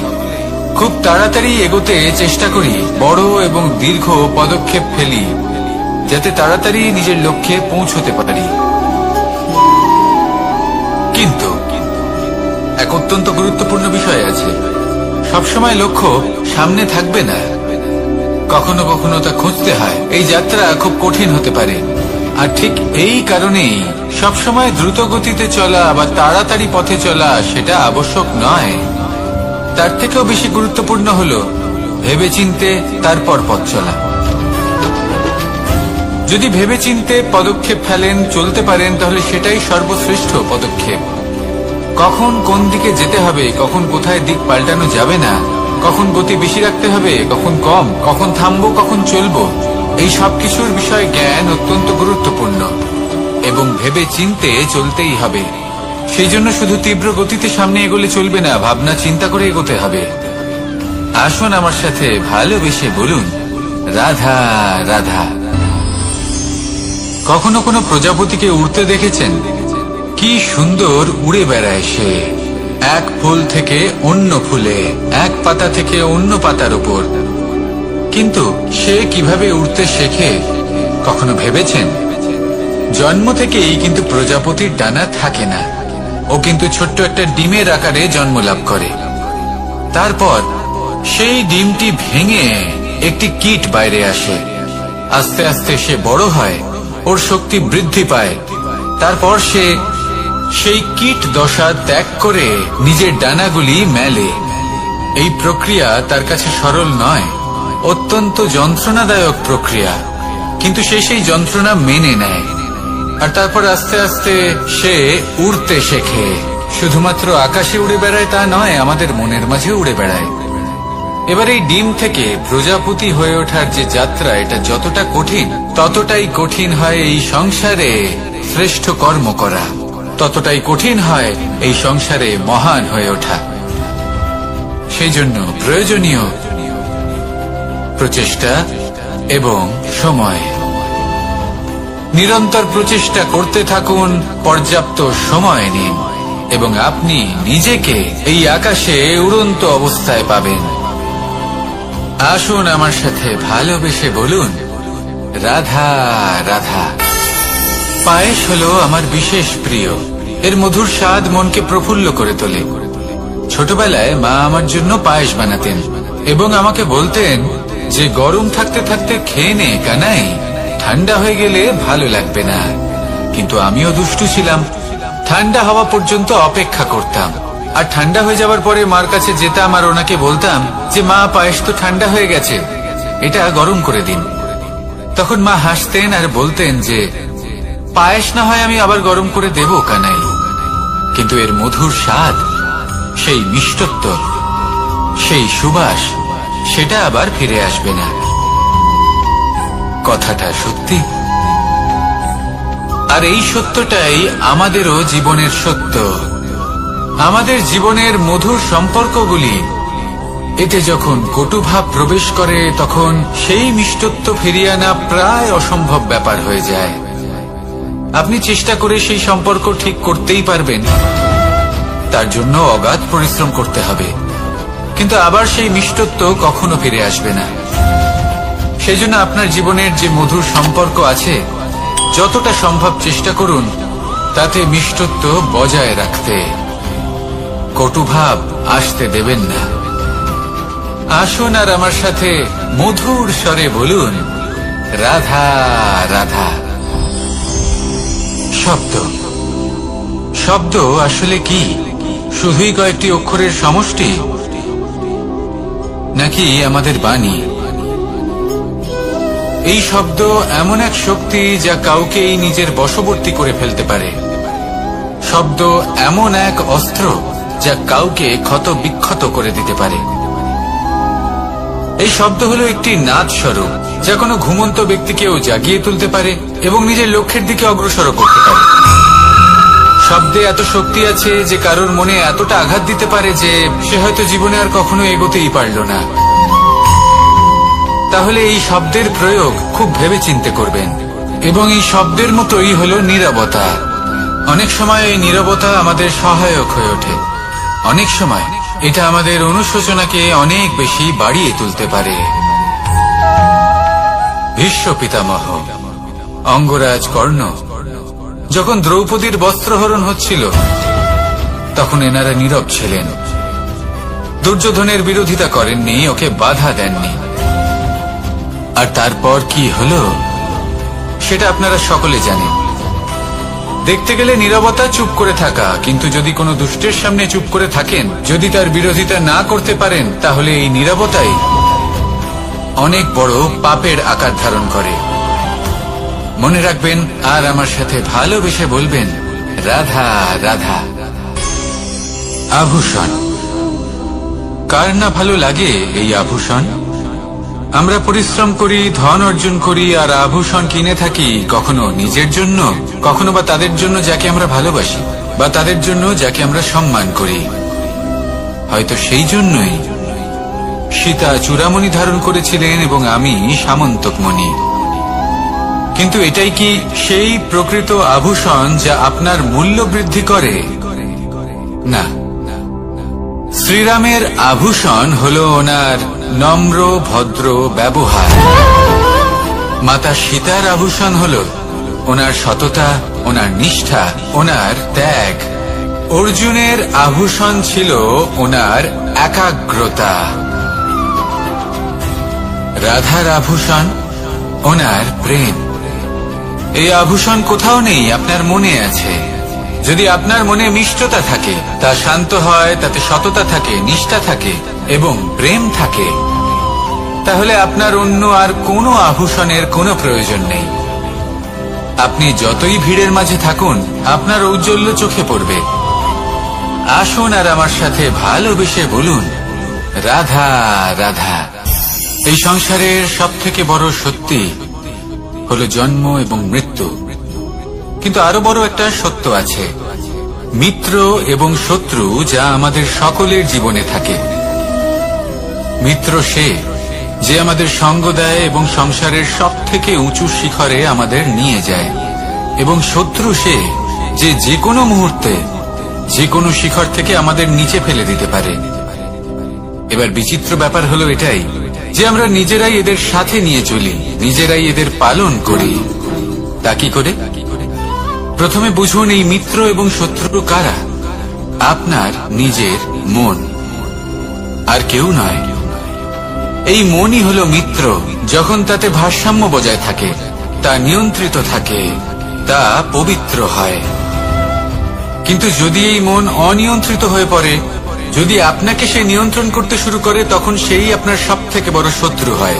খুব তাড়াতাড়ি এগোতে চেষ্টা করি, বড় এবং দীর্ঘ পদক্ষেপ ফেলি যাতে তাড়াতাড়ি নিজের লক্ষ্যে পৌঁছতে পারি। কিন্তু এক অত্যন্ত গুরুত্বপূর্ণ বিষয় আছে, সবসময় লক্ষ্য সামনে থাকবে না, কখনো কখনো তা খুঁজতে হয়। এই যাত্রা খুব কঠিন হতে পারে, আর ঠিক এই কারণেই সবসময় দ্রুত গতিতে চলা বা তাড়াতাড়ি পথে চলা সেটা আবশ্যক নয়। তার থেকেও বেশি গুরুত্বপূর্ণ হলো ভেবেচিন্তে তারপর পথ চলা। যদি ভেবেচিন্তে পদক্ষেপ ফেলেন, চলতে পারেন, তাহলে সেটাই সর্বশ্রেষ্ঠ পদক্ষেপ। কখন কোন দিকে যেতে হবে, কখন কোথায় দিক পাল্টানো যাবে না, কখন গতি বেশি রাখতে হবে, কখন কম, কখন থামবো, কখন চলবো, এই সব কিছুর বিষয়ে জ্ঞান অত্যন্ত গুরুত্বপূর্ণ এবং ভেবে চিন্তে চলতেই হবে। সেই জন্য শুধু তীব্র গতিতে সামনে এগোলে চলবে না, ভাবনা চিন্তা করে এগোতে হবে। আসুন আমার সাথে ভালোবেসে বলুন, রাধা রাধা। কখনো কোনো প্রজাপতিকে উড়তে দেখেছেন? কি সুন্দর উড়ে বেড়ায় সে, এক ফুল থেকে অন্য ফুলে, এক পাতা থেকে অন্য পাতার উপর। কিন্তু সে কিভাবে উড়তে শেখে কখনো ভেবেছেন? জন্ম থেকেই কিন্তু প্রজাপতির ডানা থাকে না, ও কিন্তু ছোট্ট একটা ডিমের আকারে জন্ম লাভ করে। তারপর সেই ডিমটি ভেঙে একটি কীট বাইরে আসে। আস্তে আস্তে সে বড় হয়, ওর শক্তি বৃদ্ধি পায়। তারপর সে সেই কীট দশা ত্যাগ করে নিজের ডানাগুলি মেলে। এই প্রক্রিয়া তার কাছে সরল নয়, অত্যন্ত যন্ত্রণাদায়ক প্রক্রিয়া। কিন্তু সে সেই যন্ত্রণা মেনে নেয়, আর তারপর আস্তে আস্তে সে উড়তে শেখে। শুধুমাত্র আকাশে উড়ে বেড়ায় তা নয়, আমাদের মনের মাঝে উড়ে বেড়ায়। এবার এই ডিম থেকে প্রজাপতি হয়ে ওঠার যে যাত্রা, এটা যতটা কঠিন, ততটাই কঠিন হয় এই সংসারে শ্রেষ্ঠ কর্ম করা, ততটাই কঠিন হয় এই সংসারে মহান হয়ে ওঠা। সেই জন্য প্রয়োজনীয় প্রচেষ্টা এবং সময়। নিরন্তর প্রচেষ্টা করতে থাকুন, পর্যাপ্ত সময় নিন, এবং আপনি নিজেকে এই আকাশে উড়ন্ত অবস্থায় পাবেন। আসুন আমার সাথে ভালোবেসে বলুন, রাধা রাধা। পায়েস হলো আমার বিশেষ প্রিয়। এর মধুর স্বাদ মনকে প্রফুল্ল করে তোলে। ছোটবেলায় মা আমার জন্য পায়েস বানাতেন এবং আমাকে বলতেন যে গরম থাকতে থাকতে খেয়ে নে কানাই, ঠান্ডা হয়ে গেলে ভালো লাগবে না। কিন্তু আমিও দুষ্টু ছিলাম, ঠান্ডা হওয়া পর্যন্ত অপেক্ষা করতাম, আর ঠান্ডা হয়ে যাওয়ার পরে মার কাছে যেতাম আর ওনাকে বলতাম যে মা, পায়েস তো ঠান্ডা হয়ে গেছে, এটা গরম করে দিন। তখন মা হাসতেন আর বলতেন যে পায়েস না হয় আমি আবার গরম করে দেব কানাই, কিন্তু এর মধুর স্বাদ, সেই মিষ্টত্ব, সেই সুবাস, সেটা আবার ফিরে আসবে না। কথাটা সত্যি, আর এই সত্যটাই আমাদেরও জীবনের সত্য। আমাদের জীবনের মধুর সম্পর্কগুলি, এতে যখন কটুভাব প্রবেশ করে তখন সেই মিষ্টত্ব ফিরিয়ে আনা প্রায় অসম্ভব ব্যাপার হয়ে যায়। আপনি চেষ্টা করে সেই সম্পর্ক ঠিক করতেই পারবেন, তার জন্য অগাধ পরিশ্রম করতে হবে, কিন্তু আবার সেই মিষ্টত্ব কখনো ফিরে আসবে না। সেই জন্য আপনার জীবনের যে মধুর সম্পর্ক আছে, যতটা সম্ভব চেষ্টা করুন তাতে মিষ্টত্ব বজায় রাখতে। কটুভাব আসতে দেবেন না। আসুন আর আমার সাথে মধুর স্বরে বলুন, রাধা রাধা। শব্দ, শব্দ আসলে কি? শুধুই কয়েকটি অক্ষরের সমষ্টি, নাকি আমাদের বাণী? এই শব্দ এমন এক শক্তি যা কাউকেই নিজের বশবর্তী করে ফেলতে পারে। শব্দ এমন এক অস্ত্র যা কাউকে ক্ষত বিক্ষত করে দিতে পারে। এই শব্দ হলো একটি নাদ স্বরূপ যা কোনো ঘুমন্ত ব্যক্তিকেও জাগিয়ে তুলতে পারে এবং নিজের লক্ষ্যের দিকে অগ্রসর করতে পারে। শব্দে এত শক্তি আছে যে কারোর মনে এতটা আঘাত দিতে পারে যে সে হয়তো জীবনে আর কখনো এগোতেই পারল না। তাহলে এই শব্দের প্রয়োগ খুব ভেবেচিন্তে করবেন। এবং এই শব্দের মতোই হলো নীরবতা। অনেক সময় এই নীরবতা আমাদের সহায়ক হয়ে ওঠে, অনেক সময় এটা আমাদের অনুশোচনাকে অনেক বেশি বাড়িয়ে তুলতে পারে। ভীষ্ম পিতামহ, অঙ্গরাজ কর্ণ, যখন দ্রৌপদীর বস্ত্রহরণ হচ্ছিল তখন এনারা নীরব ছিলেন। দুর্যোধনের বিরোধিতা করেননি, ওকে বাধা দেননি। আর তারপর কি হলো সেটা আপনারা সকলে জানেন। দেখতে গেলে নীরবতা চুপ করে থাকা, কিন্তু যদি কোনো দুষ্টের সামনে চুপ করে থাকেন, যদি তার বিরোধিতা না করতে পারেন, তাহলে এই নীরবতাই অনেক বড় পাপের আকার ধারণ করে। মনে রাখবেন আর আমার সাথে ভালোবেসে বলবেন, রাধা রাধা। আভূষণ, কার না ভালো লাগে এই আভূষণ? আমরা পরিশ্রম করি, ধন অর্জন করি, আর আভূষণ কিনে থাকি, কখনো নিজের জন্য, কখনো বা তাদের জন্য যাকে আমরা ভালোবাসি, বা তাদের জন্য যাকে আমরা সম্মান করি। হয়তো সেই জন্যই সীতা চূড়ামণি ধারণ করেছিলেন এবং আমি সামন্তকমণি। কিন্তু এটাই কি সেই প্রকৃত আভূষণ যা আপনার মূল্য বৃদ্ধি করে? না। শ্রীরামের আভূষণ হলো ওনার নম্র ভদ্র ব্যবহার। মাতা সীতার আভূষণ হলো ওনার সততা, ওনার নিষ্ঠা, ওনার ত্যাগ। অর্জুনের আভূষণ ছিল ওনার একাগ্রতা। রাধার আভূষণ ওনার প্রেম। এই আভূষণ কোথাও নেই, আপনার মনে আছে। যদি আপনার মনে মিষ্টতা থাকে, তা শান্ত হয়, তাতে সততা থাকে, নিষ্ঠা থাকে এবং প্রেম থাকে, তাহলে আপনার অন্য আর কোনো আভূষণের কোনো প্রয়োজন নেই। আপনি যতই ভিড়ের মাঝে থাকুন, আপনার ঔজ্জ্বল্য চোখে পড়বে। আসুন আর আমার সাথে ভালোবেসে বলুন, রাধা রাধা। এই সংসারের সব থেকে বড় সত্যি হলো জন্ম এবং মৃত্যু, কিন্তু আরো বড় একটা সত্য আছে, মিত্র এবং শত্রু, যা আমাদের সকলের জীবনে থাকে। মিত্র সে যে আমাদের সঙ্গ দেয় এবং সংসারের সব থেকে উঁচু শিখরে আমাদের নিয়ে যায়, এবং শত্রু সে যে যে কোনো মুহূর্তে যে কোনো শিখর থেকে আমাদের নিচে ফেলে দিতে পারে। এবার বিচিত্র ব্যাপার হলো এটাই যে আমরা নিজেরাই এদের সাথে নিয়ে চলি, নিজেরাই এদের পালন করি। তা কি করে? প্রথমে বুঝুন এই মিত্র এবং শত্রু কারা। আপনার নিজের মন, আর কেউ নয়। এই মনই হলো মিত্র যখন তাতে ভারসাম্য বজায় থাকে, তা নিয়ন্ত্রিত থাকে, তা পবিত্র হয়। কিন্তু যদি এই মন অনিয়ন্ত্রিত হয়ে পড়ে, যদি আপনাকে সে নিয়ন্ত্রণ করতে শুরু করে, তখন সেই আপনার সব থেকে বড় শত্রু হয়।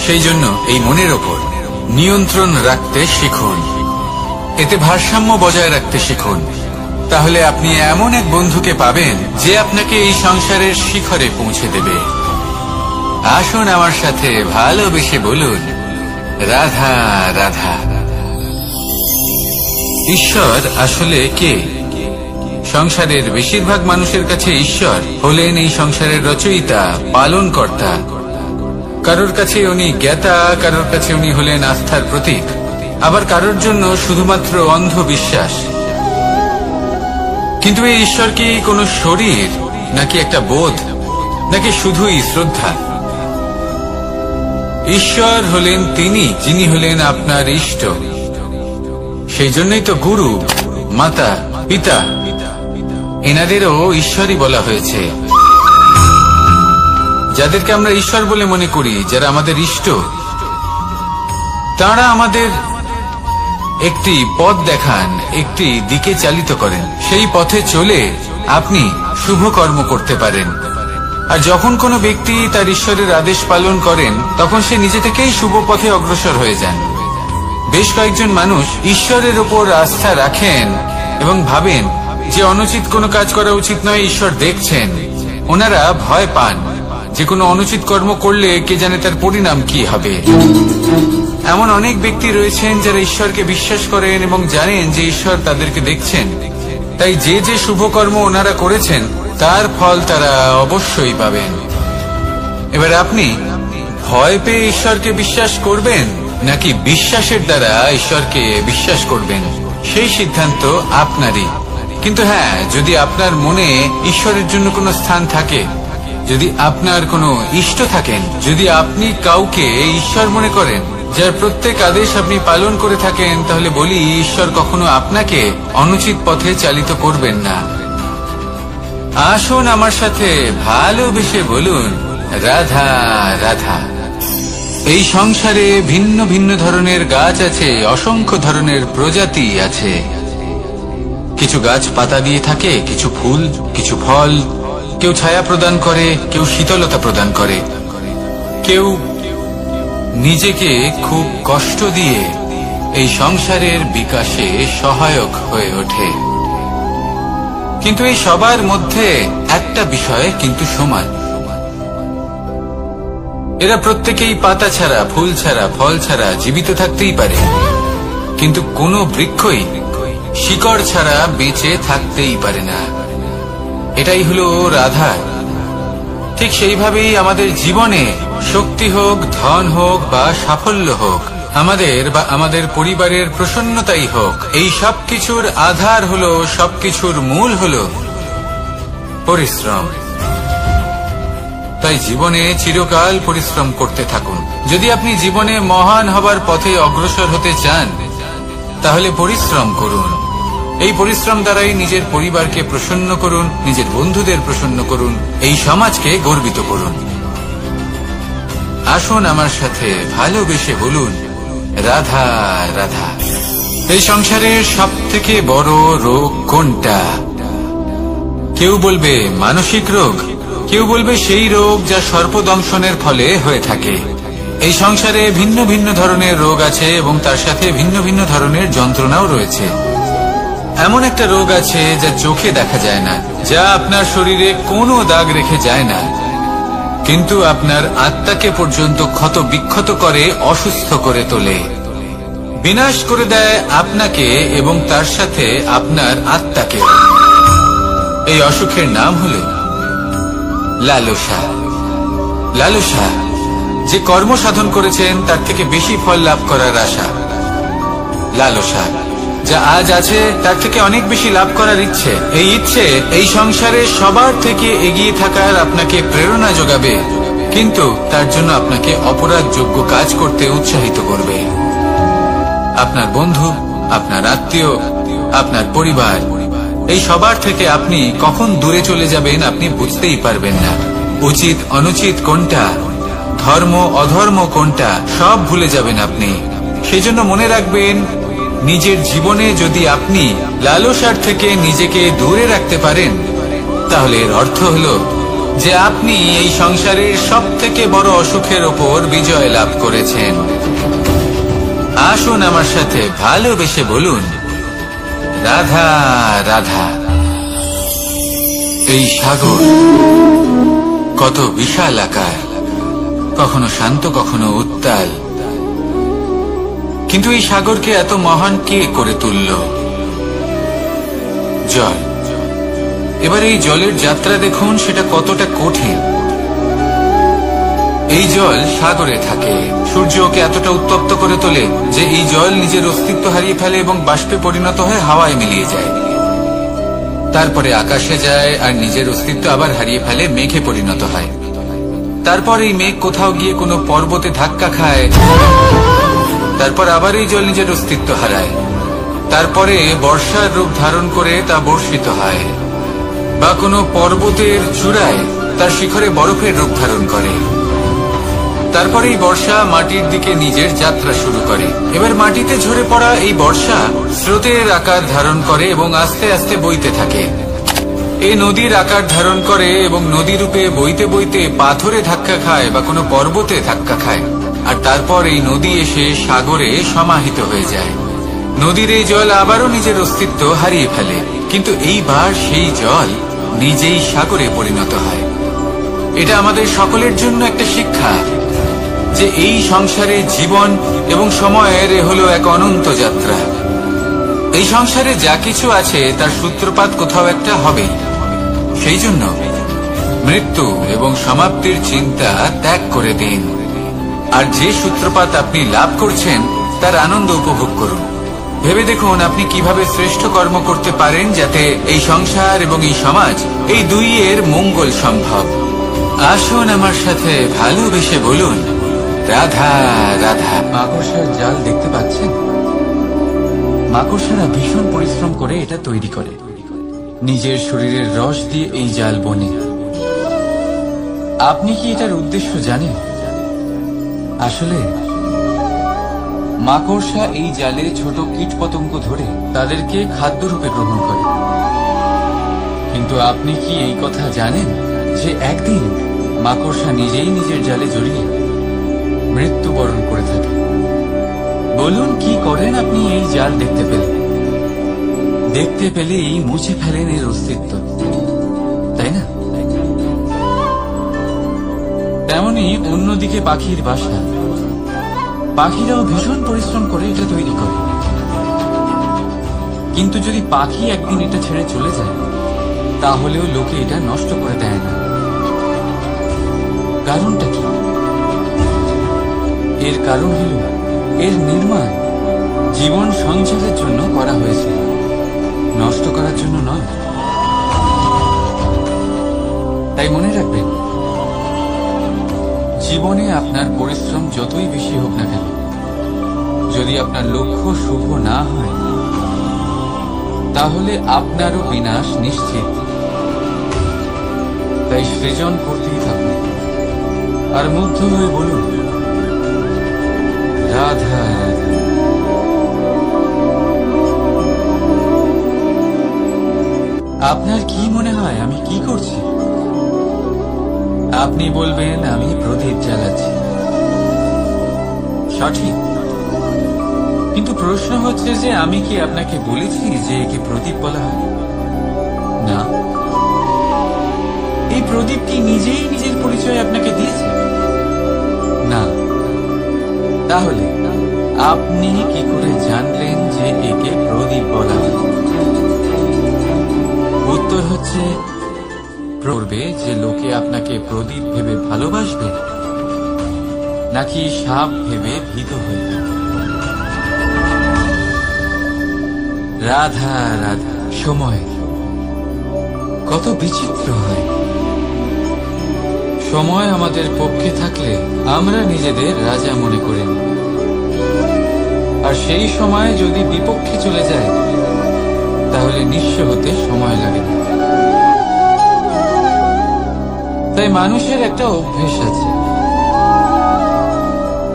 সেই জন্য এই মনের ওপর নিয়ন্ত্রণ রাখতে শিখুন, এতে ভারসাম্য বজায় রাখতে শিখুন। তাহলে আপনি এমন এক বন্ধুকে পাবেন যে আপনাকে এই সংসারের শিখরে পৌঁছে দেবে। আসুন আমার সাথে ভালোবেসে বলুন, রাধা রাধা। ঈশ্বর আসলে কে? সংসারের বেশিরভাগ মানুষের কাছে ঈশ্বর হলেন এই সংসারের রচয়িতা, পালনকর্তা। কারোর কাছে উনি জ্ঞাতা, কারোর কাছে উনি হলেন আস্থার প্রতীক, আবার কারোর জন্য শুধুমাত্র অন্ধবিশ্বাস। কিন্তু এই ঈশ্বর কি কোনো শরীর, নাকি একটা বোধ, নাকি শুধুই শ্রদ্ধা? ঈশ্বর হলেন তিনি যিনি হলেন আপনার ইষ্ট। সেই জন্যই তো গুরু, মাতা, পিতা এনাদেরও ঈশ্বরই বলা হয়েছে। যাদেরকে আমরা ঈশ্বর বলে মনে করি, যারা আমাদের ইষ্ট, তারা আমাদের একটি পথ দেখান, একটি দিকে চালিত করেন। সেই পথে চলে আপনি শুভ কর্ম করতে পারেন। আর যখন কোনো ব্যক্তি তার ঈশ্বরের আদেশ পালন করেন, তখন সে নিজে থেকেই শুভ পথে অগ্রসর হয়ে যান। বেশ কয়েকজন মানুষ ঈশ্বরের ওপর আস্থা রাখেন এবং ভাবেন যে অনুচিত কোনো কাজ করা উচিত নয়, ঈশ্বর দেখছেন। ওনারা ভয় পান যে কোনো অনুচিত কর্ম করলে কে জানে তার পরিণাম কি হবে। এমন অনেক ব্যক্তি রয়েছেন যারা ঈশ্বরকে বিশ্বাস করেন এবং জানেন যে ঈশ্বর তাদেরকে দেখছেন, তাই যে যে শুভ কর্ম ওনারা করেছেন তার ফল তারা অবশ্যই পাবেন। এবার আপনি ভয় পেয়ে ঈশ্বরকে বিশ্বাস করবেন, নাকি বিশ্বাসের দ্বারা ঈশ্বরকে বিশ্বাস করবেন, সেই সিদ্ধান্ত আপনারই। কিন্তু হ্যাঁ, যদি আপনার মনে ঈশ্বরের জন্য কোনো স্থান থাকে, যদি আপনার কোনো ইষ্ট থাকেন, যদি আপনি কাউকে ঈশ্বর মনে করেন, যার প্রত্যেক আদেশ আপনি পালন করে থাকেন, তাহলে বলি, ঈশ্বর কখনো আপনাকে অনুচিত পথে চালিত করবেন না। আসুন আমার সাথে ভালোবেসে বলুন, রাধা রাধা। এই সংসারে ভিন্ন ভিন্ন ধরনের গাছ আছে, অসংখ্য ধরনের প্রজাতি আছে। কিছু গাছ পাতা দিয়ে থাকে, কিছু ফুল, কিছু ফল। কেউ ছায়া প্রদান করে, কেউ শীতলতা প্রদান করে, কেউ নিজেকে খুব কষ্ট দিয়ে এই সংসারের বিকাশে সহায়ক হয়ে ওঠে। কিন্তু এই সবার মধ্যে একটা বিষয় কিন্তু সমান, এরা প্রত্যেকেই পাতা ছাড়া, ফুল ছাড়া, ফল ছাড়া জীবিত থাকতেই পারে, কিন্তু কোনো বৃক্ষই শিকড় ছাড়া বেঁচে থাকতেই পারে না। এটাই হলো রাধা। ঠিক সেইভাবেই আমাদের জীবনে শক্তি হোক, ধন হোক বা সাফল্য হোক, আমাদের বা আমাদের পরিবারের প্রসন্নতাই হোক, এই সব কিছুর আধার হলো, সবকিছুর মূল হলো পরিশ্রম। তাই জীবনে চিরকাল পরিশ্রম করতে থাকুন। যদি আপনি জীবনে মহান হবার পথে অগ্রসর হতে চান, তাহলে পরিশ্রম করুন। এই পরিশ্রম দ্বারাই নিজের পরিবারকে প্রসন্ন করুন, নিজের বন্ধুদের প্রসন্ন করুন, এই সমাজকে গর্বিত করুন। আসুন আমার সাথে ভালোবেসে বলুন, রাধা রাধা। এই সংসারের সব থেকে বড় রোগ কোনটা? কেউ বলবে মানসিক রোগ, কেউ বলবে সেই রোগ যা সর্পদংশনের ফলে হয়ে থাকে। এই সংসারে ভিন্ন ভিন্ন ধরনের রোগ আছে এবং তার সাথে ভিন্ন ভিন্ন ধরনের যন্ত্রণাও রয়েছে। এমন একটা রোগ আছে যা চোখে দেখা যায় না, যা আপনার শরীরে কোনো দাগ রেখে যায় না, কিন্তু আপনার আত্মাকে পর্যন্ত ক্ষত বিক্ষত করে, অসুস্থ করে তোলে, বিনাশ করে দেয় আপনাকে এবং তার সাথে আপনার আত্মাকে। এই অসুখের নাম হল লালসা। লালসা, যে কর্ম সাধন করেছেন তার থেকে বেশি ফল লাভ করার আশা। লালসা, যা আজ আছে তার থেকে অনেক বেশি লাভ করার ইচ্ছে। এই ইচ্ছে এই সংসারে সবার থেকে এগিয়ে থাকার আপনাকে প্রেরণা যোগাবে, কিন্তু তার জন্য আপনাকে অপরাধযোগ্য কাজ করতে উৎসাহিত করবে। আপনার বন্ধু, আপনার আত্মীয়, আপনার পরিবার, এই সবার থেকে আপনি কখন দূরে চলে যাবেন আপনি বুঝতেই পারবেন না। উচিত অনুচিত কোনটা, ধর্ম অধর্ম কোনটা, সব ভুলে যাবেন আপনি। সেজন্য মনে রাখবেন, নিজের জীবনে যদি আপনি লালসার থেকে নিজেকে দূরে রাখতে পারেন, তাহলে এর অর্থ হল যে আপনি এই সংসারের সব থেকে বড় অসুখের ওপর বিজয় লাভ করেছেন। আসুন আমার সাথে ভালোবেসে বলুন, রাধা রাধা। এই সাগর কত বিশাল আকার, কখনো শান্ত কখনো উত্তাল, কিন্তু এই সাগরকে এত মহান কে করে তুলল? জল। এবার এই জলের যাত্রা দেখুন, সেটা কতটা কঠিন। এই জল সাগরে থাকে, সূর্য ওকে এতটা উত্তপ্ত করে তোলে যে এই জল নিজের অস্তিত্ব হারিয়ে ফেলে এবং বাষ্পে পরিণত হয়ে হাওয়ায় মিলিয়ে যায়। তারপরে আকাশে যায় আর নিজের অস্তিত্ব আবার হারিয়ে ফেলে, মেঘে পরিণত হয়। তারপর এই মেঘ কোথাও গিয়ে কোনো পর্বতে ধাক্কা খায়, তারপর আবার এই জল নিজের অস্তিত্ব হারায়। তারপরে বর্ষার রূপ ধারণ করে তা বর্ষিত হয়, বা কোনো পর্বতের চূড়ায় তার শিখরে বরফের রূপ ধারণ করে। তারপরে এই বর্ষা মাটির দিকে নিজের যাত্রা শুরু করে। এবার মাটিতে ঝরে পড়া এই বর্ষা স্রোতের আকার ধারণ করে এবং আস্তে আস্তে বইতে থাকে। এই নদীর আকার ধারণ করে এবং নদী রূপে বইতে বইতে পাথরে ধাক্কা খায় বা কোনো পর্বতে ধাক্কা খায়, আর তারপর এই নদী এসে সাগরে সমাহিত হয়ে যায়। নদীর এই জল আবারও নিজের অস্তিত্ব হারিয়ে ফেলে, কিন্তু এইবার সেই জল নিজেই সাগরে পরিণত হয়। এটা আমাদের সকলের জন্য একটা শিক্ষা যে এই সংসারে জীবন এবং সময়ের হলো এক অনন্ত যাত্রা। এই সংসারে যা কিছু আছে তার সূত্রপাত কোথাও একটা হবেই। সেই জন্য মৃত্যু এবং সমাপ্তির চিন্তা ত্যাগ করে দিন, আর যে সূত্রপাত আপনি লাভ করছেন তার আনন্দ উপভোগ করুন। ভেবে দেখুন আপনি কিভাবে শ্রেষ্ঠ কর্ম করতে পারেন যাতে এই সংসার এবং এই সমাজ, এই দুইয়ের মঙ্গল সম্ভব। আসুন আমার সাথে ভালোবেসে বলুন, রাধা রাধা। মাকড়সার জাল দেখতে পাচ্ছেন? মাকড়সারা ভীষণ পরিশ্রম করে এটা তৈরি করে, নিজের শরীরের রস দিয়ে এই জাল বনে। আপনি কি এটার উদ্দেশ্য জানেন? আসলে মাকড়সা এই জালে ছোট কীটপতঙ্গ ধরে তাদেরকে খাদ্যরূপে গ্রহণ করে। কিন্তু আপনি কি এই কথা জানেন যে একদিন মাকড়সা নিজেই নিজের জালে জড়িয়ে মৃত্যুবরণ করে থাকে? বলুন, কি করেন আপনি এই জাল দেখতে পেলে? দেখতে পেলেই মুছে ফেলেন এর অস্তিত্ব, তাই না? তেমনি অন্যদিকে পাখির বাসা, পাখিরাও ভীষণ পরিশ্রম করে এটা তৈরি করে। কিন্তু যদি পাখি একদিন এটা ছেড়ে চলে যায়, তাহলেও লোকে এটা নষ্ট করে দেয় না। কারণটা কি? এর কারণ হল এর নির্মাণ জীবন সঞ্চারের জন্য করা হয়েছে, নষ্ট করার জন্য নয়। তাই মনে রাখবেন, জীবনে আপনার পরিশ্রম যতই বেশি হোক না কেন, যদি আপনার লক্ষ্য শুভ না হয়, তাহলে আপনারও বিনাশ নিশ্চিত। তাই সৃজন করতেই থাকুন আর মুগ্ধ হয়ে বলুন, রাধা। আপনার কি মনে হয় আমি কি করছি? আপনি বলবেন আমি প্রদীপ জ্বালাচ্ছি, সঠিক। কিন্তু প্রশ্ন হচ্ছে যে আমি কি আপনাকে বলেছি যে একে প্রদীপ বলা হয়? না। এই প্রদীপ কি নিজেই নিজের পরিচয় আপনাকে দিয়েছে? না। তাহলে আপনি কি করে জানলেন যে একে প্রদীপ বলা হয়? উত্তর হচ্ছে, করবে যে লোকে আপনাকে প্রদীপ ভেবে ভালোবাসবে নাকি সাপ ভেবে ভীত হয়ে যাবে। রাধা রাধা। সময় কত বিচিত্র হয়। সময় আমাদের পক্ষে থাকলে আমরা নিজেদের রাজা মনে করি, আর সেই সময় যদি বিপক্ষে চলে যায় তাহলে নিঃস্ব হতে সময় লাগে না। তাই মানুষের একটা অভ্যেস আছে,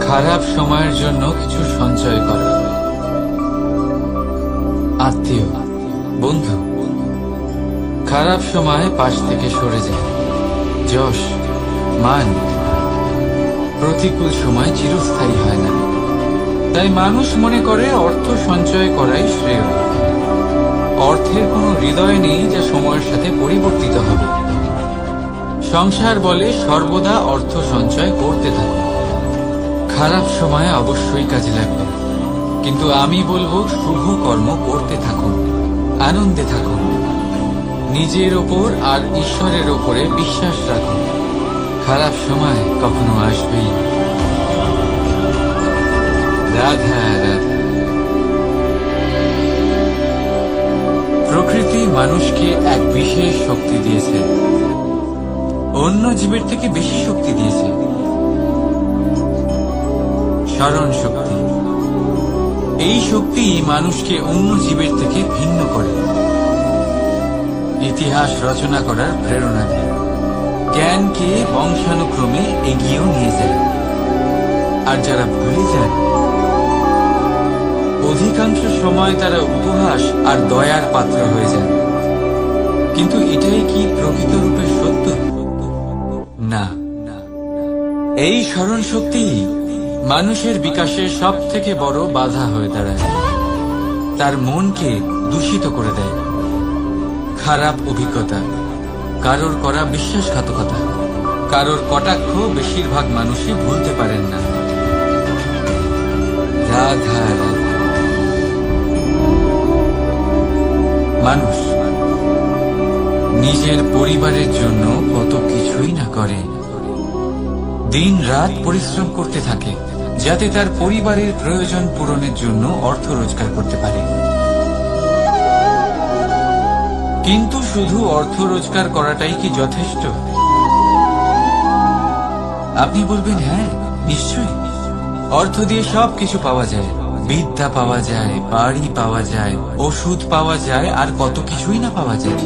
খারাপ সময়ের জন্য কিছু সঞ্চয় করা। আত্মীয়, বন্ধু খারাপ সময় পাশ থেকে সরে যায়। যশ, মান প্রতিকূল সময় চিরস্থায়ী হয় না। তাই মানুষ মনে করে অর্থ সঞ্চয় করাই শ্রেয়। অর্থের কোনো হৃদয় নেই যা সময়ের সাথে পরিবর্তিত হবে। সংসার বলে সর্বদা অর্থ সঞ্চয় করতে থাকুন। খারাপ সময় অবশ্যই কাজে লাগবে, কিন্তু আমি বলবো শুভ কর্ম করতে থাকুন, আনন্দে থাকুন, নিজের ওপর আর ঈশ্বরের ওপরে বিশ্বাস রাখুন। খারাপ সময় কখনো আসবেই। রাধা রাধা। প্রকৃতি মানুষকে এক বিশেষ শক্তি দিয়েছে, অন্য জীবের থেকে বেশি শক্তি দিয়েছে। স্মরণ শক্তি। এই শক্তি মানুষকে অন্য জীবের থেকে ভিন্ন করে, ইতিহাস রচনা করার প্রেরণা দেয়, জ্ঞানকে বংশানুক্রমে এগিয়েও নিয়ে যায়। আর যারা ভুলে যায়, অধিকাংশ সময় তারা উপহাস আর দয়ার পাত্র হয়ে যায়। কিন্তু এটাই কি প্রকৃত রূপে সত্য? না। এই স্মরণ শক্তি মানুষের বিকাশের সব থেকে বড় বাধা হয়ে দাঁড়ায়, তার মনকে দূষিত করে দেয়। খারাপ অভিজ্ঞতা, কারোর করা বিশ্বাসঘাতকতা, কারোর কটাক্ষ বেশিরভাগ মানুষই ভুলতে পারেন না। রাধা রাধা। মানুষ নিজের পরিবারের জন্য কত কিছুই না করে, দিন রাত পরিশ্রম করতে থাকে যাতে তার পরিবারের প্রয়োজন পূরণের জন্য অর্থ রোজগার করতে পারে। কিন্তু শুধু অর্থ রোজগার করাটাই কি যথেষ্ট? আপনি বলবেন হ্যাঁ, নিশ্চয়ই। অর্থ দিয়ে সব কিছু পাওয়া যায়, বিদ্যা পাওয়া যায়, বাড়ি পাওয়া যায়, ওষুধ পাওয়া যায়, আর কত কিছুই না পাওয়া যায়।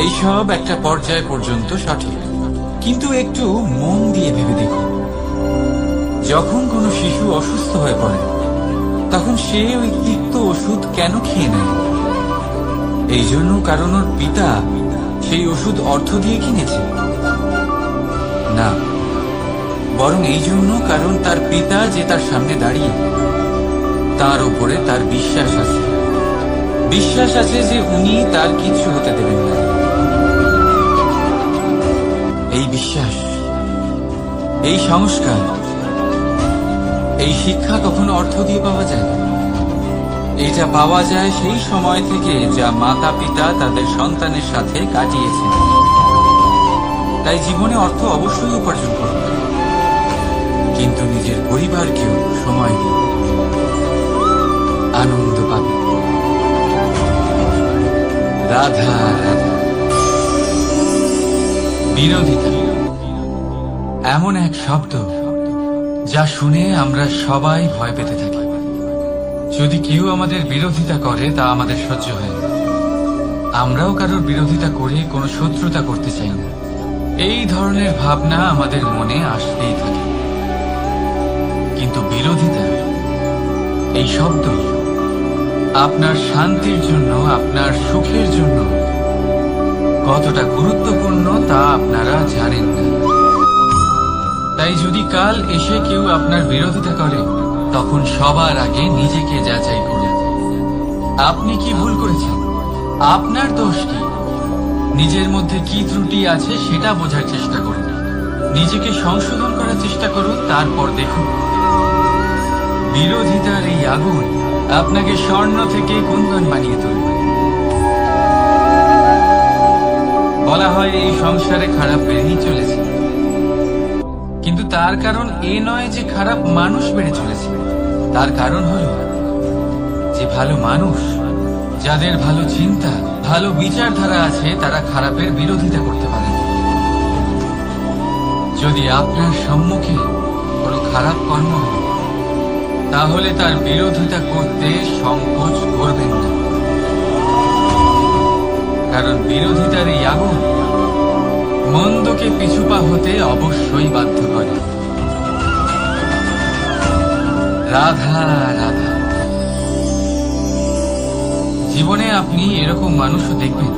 এইসব একটা পর্যায় পর্যন্ত সঠিক, কিন্তু একটু মন দিয়ে ভেবে দেখুন, যখন কোনো শিশু অসুস্থ হয়ে পড়ে তখন সে ওই তিক্ত ওষুধ কেন খেয়ে নেয়? এই জন্য কারণ ওর পিতা সেই ওষুধ অর্থ দিয়ে কিনেছে? না, বরং এই জন্য কারণ তার পিতা যে তার সামনে দাঁড়িয়ে, তার উপরে তার বিশ্বাস আছে। বিশ্বাস আছে যে উনি তার কিছু হতে দেবেন না। এই বিশ্বাস, এই সংস্কার, এই শিক্ষা কখনো অর্থ দিয়ে পাওয়া যায় না। এটা পাওয়া যায় সেই সময় থেকে যা মাতা পিতা তাদের সন্তানের সাথে কাটিয়েছেন। তাই জীবনে অর্থ অবশ্যই উপার্জন করবে, কিন্তু নিজের পরিবারকেও সময় দিন, আনন্দ পাবে। রাধা রাধা। বিরোধিতা এমন এক শব্দ যা শুনে আমরা সবাই ভয় পেতে থাকি। যদি কেউ আমাদের বিরোধিতা করে তা আমাদের সহ্য হয় না। আমরাও কারোর বিরোধিতা করে কোনো শত্রুতা করতে চাই না। এই ধরনের ভাবনা আমাদের মনে আসতেই থাকে। কিন্তু বিরোধিতা, এই শব্দ আপনার শান্তির জন্য, আপনার সুখের জন্য কতটা গুরুত্বপূর্ণ তা আপনারা জানেন না। তাই যদি কাল এসে কেউ আপনার বিরোধিতা করে, তখন সবার আগে নিজেকে যাচাই করুন। আপনি কি ভুল করেছেন? আপনার দোষ কি? নিজের মধ্যে কি ত্রুটি আছে সেটা বোঝার চেষ্টা করুন। নিজেকে সংশোধন করার চেষ্টা করুন, তারপর দেখুন বিরোধিতার এই আগুন আপনাকে স্বর্ণ থেকে কুন্দন বানিয়ে তুলবে। বলা হয় এই সংসারে খারাপ বেড়েই চলেছে, কিন্তু তার কারণ এ নয় যে খারাপ মানুষ বেড়ে চলেছে। তার কারণ হলো যে ভালো মানুষ, যাদের ভালো চিন্তা, ভালো বিচারধারা আছে, তারা খারাপের বিরোধিতা করতে পারে। যদি আপনার সম্মুখে কোনো খারাপ কর্ম হয়, তাহলে তার বিরোধিতা করতে সংকোচ করবেন না, কারণ বিরোধিতার এই আগুন মন্দকে পিছুপা হতে অবশ্যই বাধ্য করে। রাধা রাধা। জীবনে আপনি এরকম মানুষও দেখবেন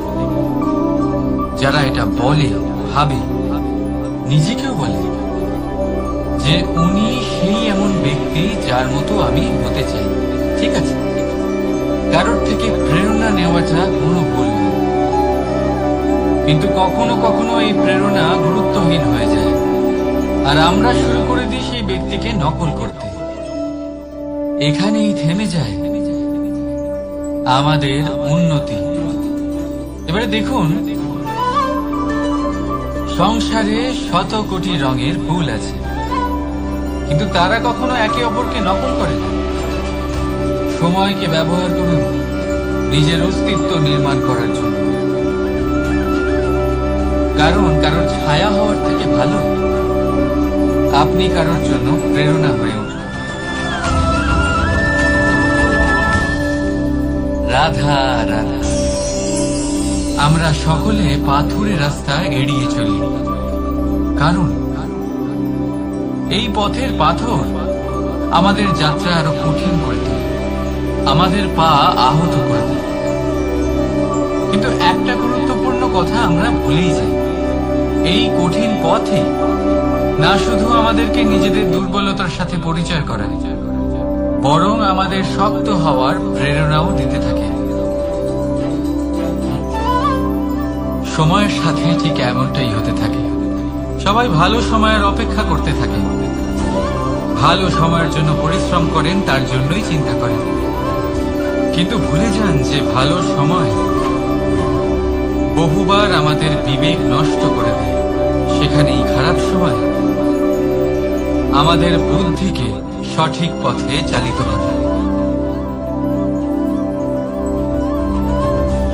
যারা এটা বলে, ভাবে, নিজেকেও বলে যে উনি সেই এমন ব্যক্তি যার মতো আমি হতে চাই। ঠিক আছে, কারোর থেকে প্রেরণা নেওয়াটা কোনো ভুল নয়, কিন্তু কখনো কখনো এই প্রেরণা গুরুত্বহীন হয়ে যায়, আর আমরা শুরু করে দিই সেই ব্যক্তিকে নকল করতে। এখানেই থেমে যায় আমাদের উন্নতি। এবারে দেখুন, সংসারে শত কোটি রঙের ফুল আছে, কিন্তু তারা কখনো একে অপরকে নকল করে না। সময়কে ব্যবহার করুন নিজের অস্তিত্ব নির্মাণ করার জন্য, কারণ কারোর ছায়া হওয়ার থেকে ভালো আপনি কারোর জন্য প্রেরণা হয়ে উঠুন। রাধা রাধা। আমরা সকলে পাথুরে রাস্তা এড়িয়ে চলি, কারণ এই পথের পাথর আমাদের যাত্রা আরো কঠিন করে দেয়, আমাদের পা আহত করে দেয়। কিন্তু একটা গুরুত্বপূর্ণ কথা আমরা ভুলেই যাই, এই কঠিন পথে না শুধু আমাদেরকে নিজেদের দুর্বলতার সাথে পরিচয় করায়, বরং আমাদের শক্ত হওয়ার প্রেরণাও দিতে থাকে। সময়ের সাথে ঠিক এমনটাই হতে থাকে। সবাই ভালো সময়ের অপেক্ষা করতে থাকে, ভালো সময়ের জন্য পরিশ্রম করেন, তার জন্যই চিন্তা করেন, কিন্তু ভুলে যান যে ভালো সময় বহুবার আমাদের বিবেক নষ্ট করে দেয়। সেখানেই খারাপ সময় আমাদের বুদ্ধিকে সঠিক পথে চালিত করে।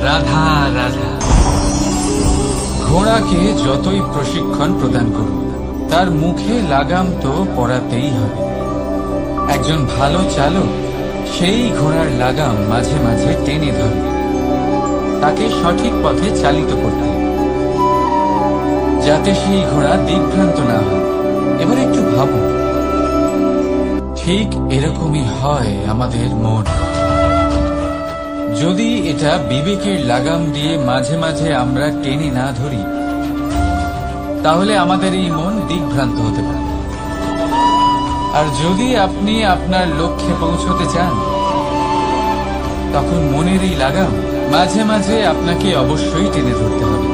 রাধা রাধা। ঘোড়াকে যতই প্রশিক্ষণ প্রদান করুন, তার মুখে লাগাম তো পরাতেই হবে। একজন ভালো চালক সেই ঘোড়ার লাগাম মাঝে মাঝে টেনে ধরে, তাকে সঠিক পথে চালিত করতে, যাতে সেই ঘোড়া দিকভ্রান্ত না হয়। এবার একটু ভাবুন, ঠিক এরকমই হয় আমাদের মন। যদি এটা বিবেকের লাগাম দিয়ে মাঝে মাঝে আমরা টেনে না ধরি, তাহলে আমাদের এই মন দিকভ্রান্ত হতে পারে। আর যদি আপনি আপনার লক্ষ্যে পৌঁছতে চান, তখন মনের এই লাগাম মাঝে মাঝে আপনাকে অবশ্যই টেনে ধরতে হবে,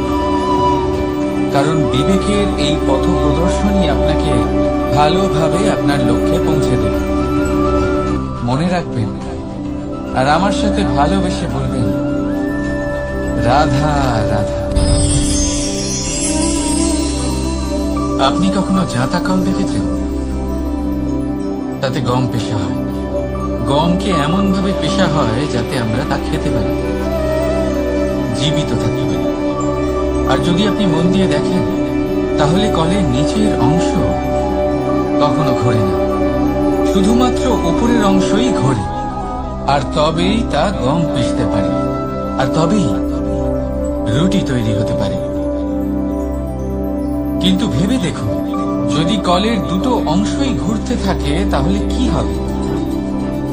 কারণ বিবেকের এই পথ প্রদর্শনই আপনাকে ভালোভাবে আপনার লক্ষ্যে পৌঁছে দেবে। মনে রাখবেন, আর আমার সাথে ভালোবেসে বলবেন, রাধা রাধা। আপনি কখনো জাঁতা কল দেখেছেন? তাতে গম পেশা হয়। গমকে এমন ভাবে পেশা হয় যাতে আমরা তা খেতে পারি, জীবিত থাকতে পারি। আর যদি আপনি মন দিয়ে দেখেন, তাহলে কলের নিচের অংশ কখনো ঘোরে না, শুধুমাত্র উপরের অংশই ঘোরে। আর তবেই তা গম পিষতে পারে, আর তবেই রুটি তৈরি হতে পারে। কিন্তু ভেবে দেখুন, যদি কলের দুটো অংশই ঘুরতে থাকে, তাহলে কি হবে?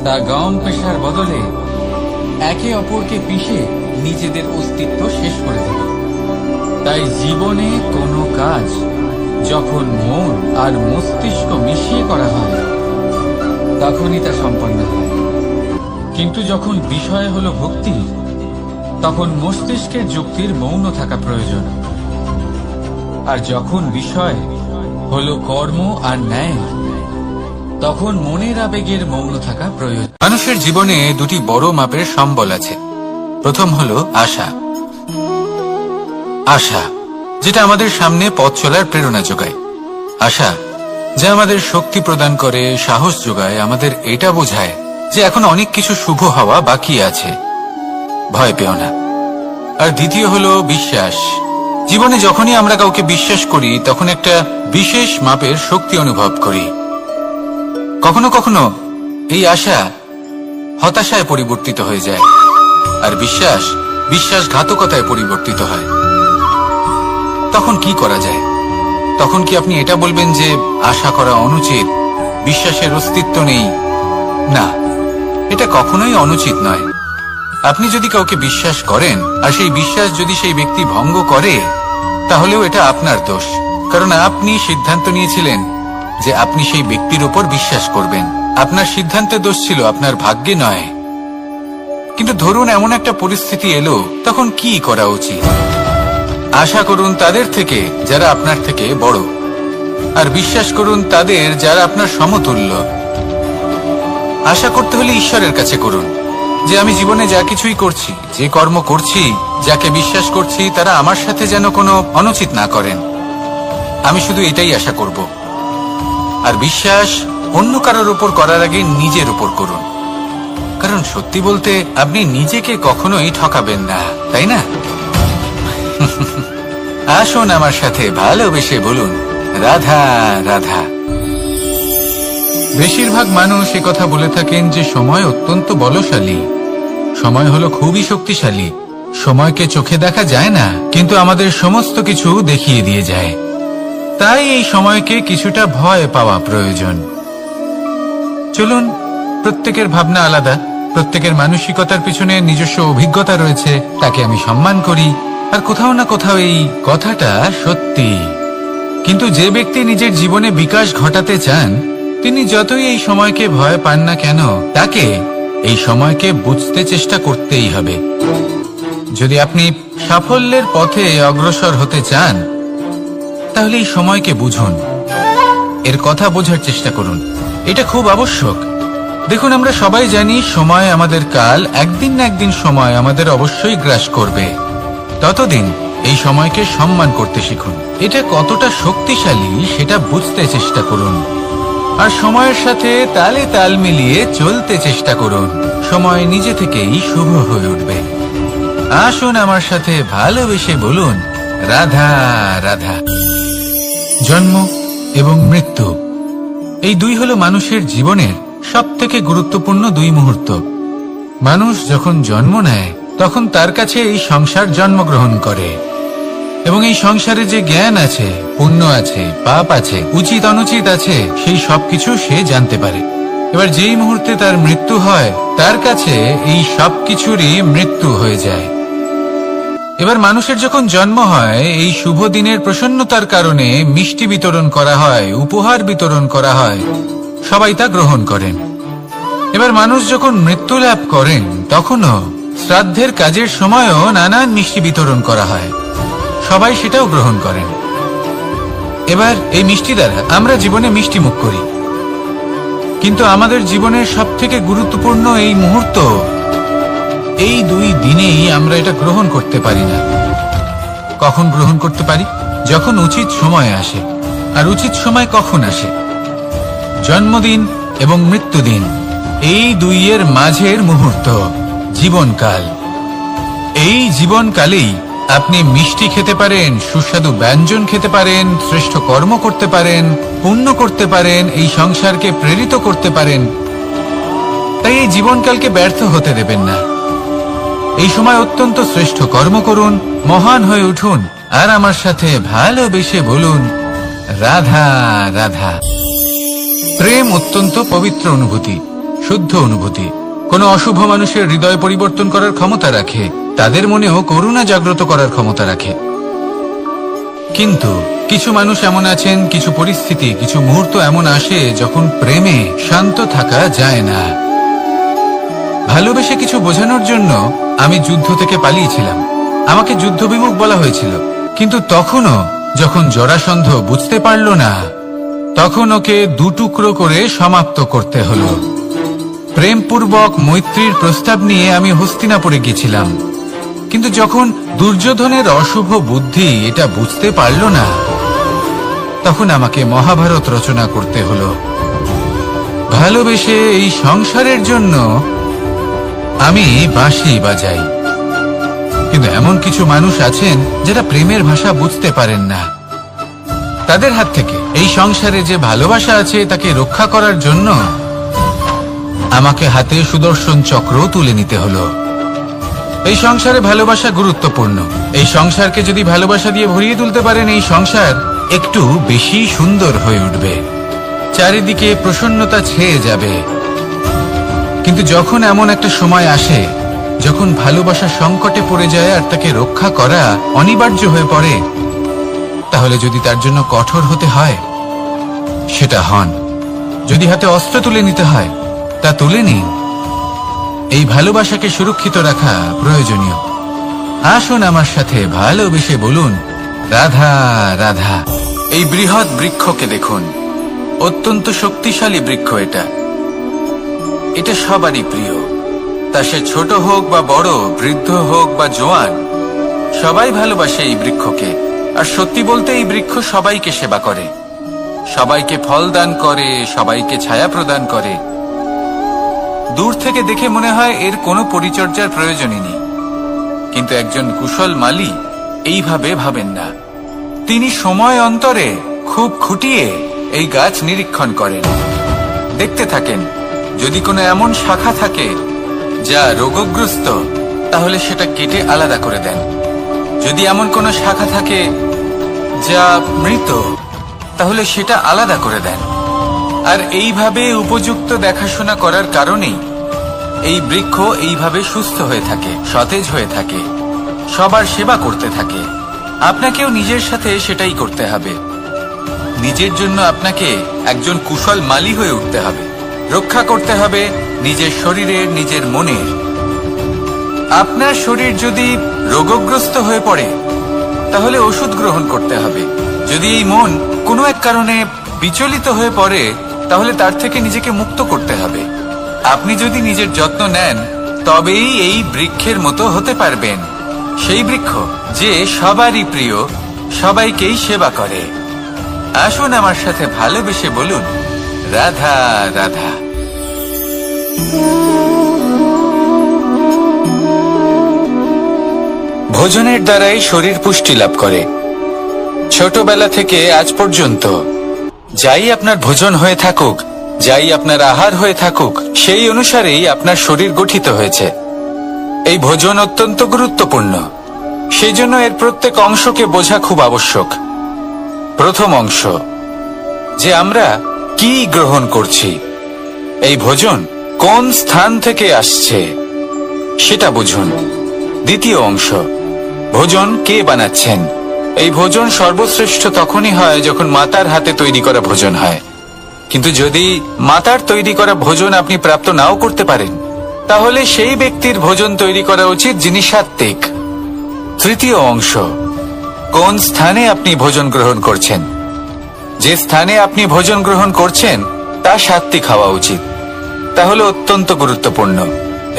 তা গম পেশার বদলে একে অপরকে পিষে নিজেদের অস্তিত্ব শেষ করে দেবে। তাই জীবনে কোনো কাজ যখন মন আর মস্তিষ্ক মিশিয়ে করা হয় তখনই তা সম্পন্ন হয়, কিন্তু যখন বিষয় হলো ভক্তি তখন মস্তিষ্কের যুক্তির মৌন থাকা প্রয়োজন, আর যখন বিষয় হলো কর্ম আর ন্যায় তখন মনের আবেগের মৌন থাকা প্রয়োজন। মানুষের জীবনে দুটি বড় মাপের সম্বল আছে। প্রথম হলো আশা। আশা যেটা আমাদের সামনে পথ চলার প্রেরণা যোগায়। আশা যা আমাদের শক্তি প্রদান করে, সাহস যোগায়, আমাদের এটা বোঝায় যে এখন অনেক কিছু শুভ হওয়া বাকি আছে, ভয় পেও না। আর দ্বিতীয় হলো বিশ্বাস। জীবনে যখনই আমরা কাউকে বিশ্বাস করি তখন একটা বিশেষ মাপের শক্তি অনুভব করি। কখনো কখনো এই আশা হতাশায় পরিবর্তিত হয়ে যায়, আর বিশ্বাস বিশ্বাসঘাতকতায় পরিবর্তিত হয়। তখন কি করা যায়? তখন কি আপনি এটা বলবেন যে আশা করা অনুচিত, বিশ্বাসের অস্তিত্ব নেই? না, এটা কখনোই অনুচিত নয়। আপনি যদি কাউকে বিশ্বাস করেন আর সেই বিশ্বাস যদি সেই ব্যক্তি ভঙ্গ করে, তাহলেও এটা আপনার দোষ, কারণ আপনি সিদ্ধান্ত নিয়েছিলেন যে আপনি সেই ব্যক্তির উপর বিশ্বাস করবেন। আপনার সিদ্ধান্তে দোষ ছিল, আপনার ভাগ্যে নয়। কিন্তু ধরুন এমন একটা পরিস্থিতি এলো, তখন কি করা উচিত? আশা করুন তাদের থেকে যারা আপনার থেকে বড়, আর বিশ্বাস করুন তাদের যারা আপনার সমতুল্য। আশা করতে হলে ঈশ্বরের কাছে করুন যে আমি জীবনে যা কিছুই করছি, যে কর্ম করছি, যাকে বিশ্বাস করছি তারা আমার সাথে যেন কোনো অনুচিত না করেন। আমি শুধু এটাই আশা করব। আর বিশ্বাস অন্য কারোর উপর করার আগে নিজের উপর করুন, কারণ সত্যি বলতে আপনি নিজেকে কখনোই ঠকাবেন না, তাই না? আসুন আমার সাথে ভালোবেসে বলুন রাধা রাধা। বেশিরভাগ মানুষ কথা বলে থাকেন যে সময় অত্যন্ত বলশালী, সময় হলো খুবই শক্তিশালী। সময়কে চোখে দেখা যায় না, কিন্তু আমাদের সমস্ত কিছু দেখিয়ে দিয়ে যায়। তাই এই সময়কে কিছুটা ভয় পাওয়া প্রয়োজন। চলুন, প্রত্যেকের ভাবনা আলাদা, প্রত্যেকের মানসিকতার পিছনে নিজস্ব অভিজ্ঞতা রয়েছে, তাকে আমি সম্মান করি। আর কোথাও না কোথাও এই কথাটা সত্যি। কিন্তু যে ব্যক্তি নিজের জীবনে বিকাশ ঘটাতে চান, তিনি যতই এই সময়কে ভয় পান না কেন, তাকে এই সময়কে বুঝতে চেষ্টা করতেই হবে। যদি আপনি সাফল্যের পথে অগ্রসর হতে চান, তাহলে এই সময়কে বুঝুন, এর কথা বোঝার চেষ্টা করুন। এটা খুব আবশ্যক। দেখুন, আমরা সবাই জানি সময় আমাদের কাল, একদিন না একদিন সময় আমাদের অবশ্যই গ্রাস করবে। ততদিন এই সময়কে সম্মান করতে শিখুন। এটা কতটা শক্তিশালী সেটা বুঝতে চেষ্টা করুন, আর সময়ের সাথে তালে তাল মিলিয়ে চলতে চেষ্টা করুন। সময় নিজে থেকেই শুভ হয়ে উঠবে। আসুন আমার সাথে ভালোবেসে বলুন রাধা রাধা। জন্ম এবং মৃত্যু, এই দুই হলো মানুষের জীবনের সবথেকে গুরুত্বপূর্ণ দুই মুহূর্ত। মানুষ যখন জন্ম নেয় তখন তার কাছে এই সংসার জন্মগ্রহণ করে, এবং এই সংসারে যে জ্ঞান আছে, পুণ্য আছে, পাপ আছে, উচিত অনুচিত আছে, সেই সবকিছু সে জানতে পারে। এবার যেই মুহূর্তে তার মৃত্যু হয়, তার কাছে এই সবকিছুরই মৃত্যু হয়ে যায়। এবার মানুষের যখন জন্ম হয়, এই শুভ দিনের প্রসন্নতার কারণে মিষ্টি বিতরণ করা হয়, উপহার বিতরণ করা হয়, সবাই তা গ্রহণ করেন। এবার মানুষ যখন মৃত্যু লাভ করেন, তখনও শ্রাদ্ধের কাজের সময়ও নানান মিষ্টি বিতরণ করা হয়, সবাই সেটাও গ্রহণ করেন। এবার এই মিষ্টি দ্বারা আমরা জীবনে মিষ্টি মুখ করি, কিন্তু আমাদের জীবনের সবথেকে গুরুত্বপূর্ণ এই মুহূর্ত, এই দুই দিনেই আমরা এটা গ্রহণ করতে পারি না। কখন গ্রহণ করতে পারি? যখন উচিত সময় আসে। আর উচিত সময় কখন আসে? জন্মদিন এবং মৃত্যুদিন, এই দুইয়ের মাঝের মুহূর্ত, জীবনকাল। এই জীবনকালেই আপনি মিষ্টি খেতে পারেন, সুস্বাদু ব্যঞ্জন খেতে পারেন, শ্রেষ্ঠ কর্ম করতে পারেন, পুণ্য করতে পারেন, এই সংসারকে প্রেরিত করতে পারেন। তাই এই জীবনকালকে ব্যর্থ হতে দেবেন না। এই সময় অত্যন্ত শ্রেষ্ঠ কর্ম করুন, মহান হয়ে উঠুন, আর আমার সাথে ভালোবেসে বলুন রাধা রাধা। প্রেম অত্যন্ত পবিত্র অনুভূতি, শুদ্ধ অনুভূতি। কোনো অশুভ মানুষের হৃদয় পরিবর্তন করার ক্ষমতা রাখে, তাদের মনেও করুণা জাগ্রত করার ক্ষমতা রাখে। কিন্তু কিছু মানুষ এমন আছেন, কিছু পরিস্থিতি, কিছু মুহূর্ত এমন আসে যখন প্রেমে শান্ত থাকা যায় না। ভালোবেসে কিছু বোঝানোর জন্য আমি যুদ্ধ থেকে পালিয়েছিলাম। আমাকে যুদ্ধবিমুখ বলা হয়েছিল, কিন্তু তখনও যখন জরাসন্ধ বুঝতে পারল না, তখন ওকে দুটুকরো করে সমাপ্ত করতে হলো। প্রেমপূর্বক মৈত্রীর প্রস্তাব নিয়ে আমি হস্তিনাপুরে গিয়েছিলাম, কিন্তু যখন দুর্যোধনের অশুভ বুদ্ধি এটা বুঝতে পারল না, তখন আমাকে মহাভারত রচনা করতে হলো। ভালোবেসে এই সংসারের জন্য আমি বাঁশি বাজাই, কিন্তু এমন কিছু মানুষ আছেন যারা প্রেমের ভাষা বুঝতে পারেন না। তাদের হাত থেকে এই সংসারে যে ভালোবাসা আছে তাকে রক্ষা করার জন্য আমাকে হাতে সুদর্শন চক্র তুলে নিতে হলো। এই সংসারে ভালোবাসা গুরুত্বপূর্ণ। এই সংসারকে যদি ভালোবাসা দিয়ে ভরিয়ে তুলতে পারেন, এই সংসার একটু বেশি সুন্দর হয়ে উঠবে, চারিদিকে প্রসন্নতা ছেয়ে যাবে। কিন্তু যখন এমন একটা সময় আসে যখন ভালোবাসা সংকটে পড়ে যায় আর তাকে রক্ষা করা অনিবার্য হয়ে পড়ে, তাহলে যদি তার জন্য কঠোর হতে হয় সেটা হন, যদি হাতে অস্ত্র তুলে নিতে হয় তা তুলে নিন। এই ভালোবাসাকে সুরক্ষিত রাখা প্রয়োজনীয়। আসুন আমার সাথে ভালোবেসে বলুন, রাধা রাধা। এই বৃহৎ বৃক্ষকে দেখুন, অত্যন্ত শক্তিশালী বৃক্ষ। এটা সবারই প্রিয়, তা সে ছোট হোক বা বড়, বৃদ্ধ হোক বা জোয়ান, সবাই ভালোবাসে এই বৃক্ষকে। আর সত্যি বলতে এই বৃক্ষ সবাইকে সেবা করে, সবাইকে ফল দান করে, সবাইকে ছায়া প্রদান করে। দূর থেকে দেখে মনে হয় এর কোনো পরিচর্যার প্রয়োজনই নেই, কিন্তু একজন কুশল মালী এইভাবে ভাবেন না। তিনি সময় অন্তরে খুব খুঁটিয়ে এই গাছ নিরীক্ষণ করেন, দেখতে থাকেন। যদি কোনো এমন শাখা থাকে যা রোগগ্রস্ত, তাহলে সেটা কেটে আলাদা করে দেন। যদি এমন কোনো শাখা থাকে যা মৃত, তাহলে সেটা আলাদা করে দেন। আর এইভাবে উপযুক্ত দেখাশোনা করার কারণেই এই বৃক্ষ এইভাবে সুস্থ হয়ে থাকে, সতেজ হয়ে থাকে, সবার সেবা করতে থাকে। আপনাকেও নিজের সাথে সেটাই করতে হবে। নিজের জন্য আপনাকে একজন কুশল মালী হয়ে উঠতে হবে, রক্ষা করতে হবে নিজের শরীরের, নিজের মনের। আপনার শরীর যদি রোগগ্রস্ত হয়ে পড়ে, তাহলে ওষুধ গ্রহণ করতে হবে। যদি এই মন কোনো এক কারণে বিচলিত হয়ে পড়ে, তাহলে তার থেকে নিজেকে মুক্ত করতে হবে। আপনি যদি নিজের যত্ন নেন, তবেই এই বৃক্ষের মতো হতে পারবেন, সেই বৃক্ষ যে সবারই প্রিয়, সবাইকেই সেবা করে। আসুন আমার সাথে ভালোবেসে বলুন, রাধা রাধা। ভোজনের দ্বারাই শরীর পুষ্টি লাভ করে। ছোটবেলা থেকে আজ পর্যন্ত যাই আপনার ভোজন হয়ে থাকুক, যাই আপনার আহার হয়ে থাকুক, সেই অনুসারেই আপনার শরীর গঠিত হয়েছে। এই ভোজন অত্যন্ত গুরুত্বপূর্ণ, সেই জন্য এর প্রত্যেক অংশকে বোঝা খুব আবশ্যক। প্রথম অংশ, যে আমরা কি গ্রহণ করছি, এই ভোজন কোন স্থান থেকে আসছে সেটা বুঝুন। দ্বিতীয় অংশ, ভোজন কে বানাচ্ছেন। এই ভোজন সর্বশ্রেষ্ঠ তখনই হয় যখন মাতার হাতে তৈরি করা ভোজন হয়। কিন্তু যদি মাতার তৈরি করা ভোজন আপনি প্রাপ্ত নাও করতে পারেন, তাহলে সেই ব্যক্তির ভোজন তৈরি করা উচিত যিনি সাত্ত্বিক। তৃতীয় অংশ, কোন স্থানে আপনি ভোজন গ্রহণ করছেন। যে স্থানে আপনি ভোজন গ্রহণ করছেন তা সাত্ত্বিক হওয়া উচিত, তাহলে অত্যন্ত গুরুত্বপূর্ণ।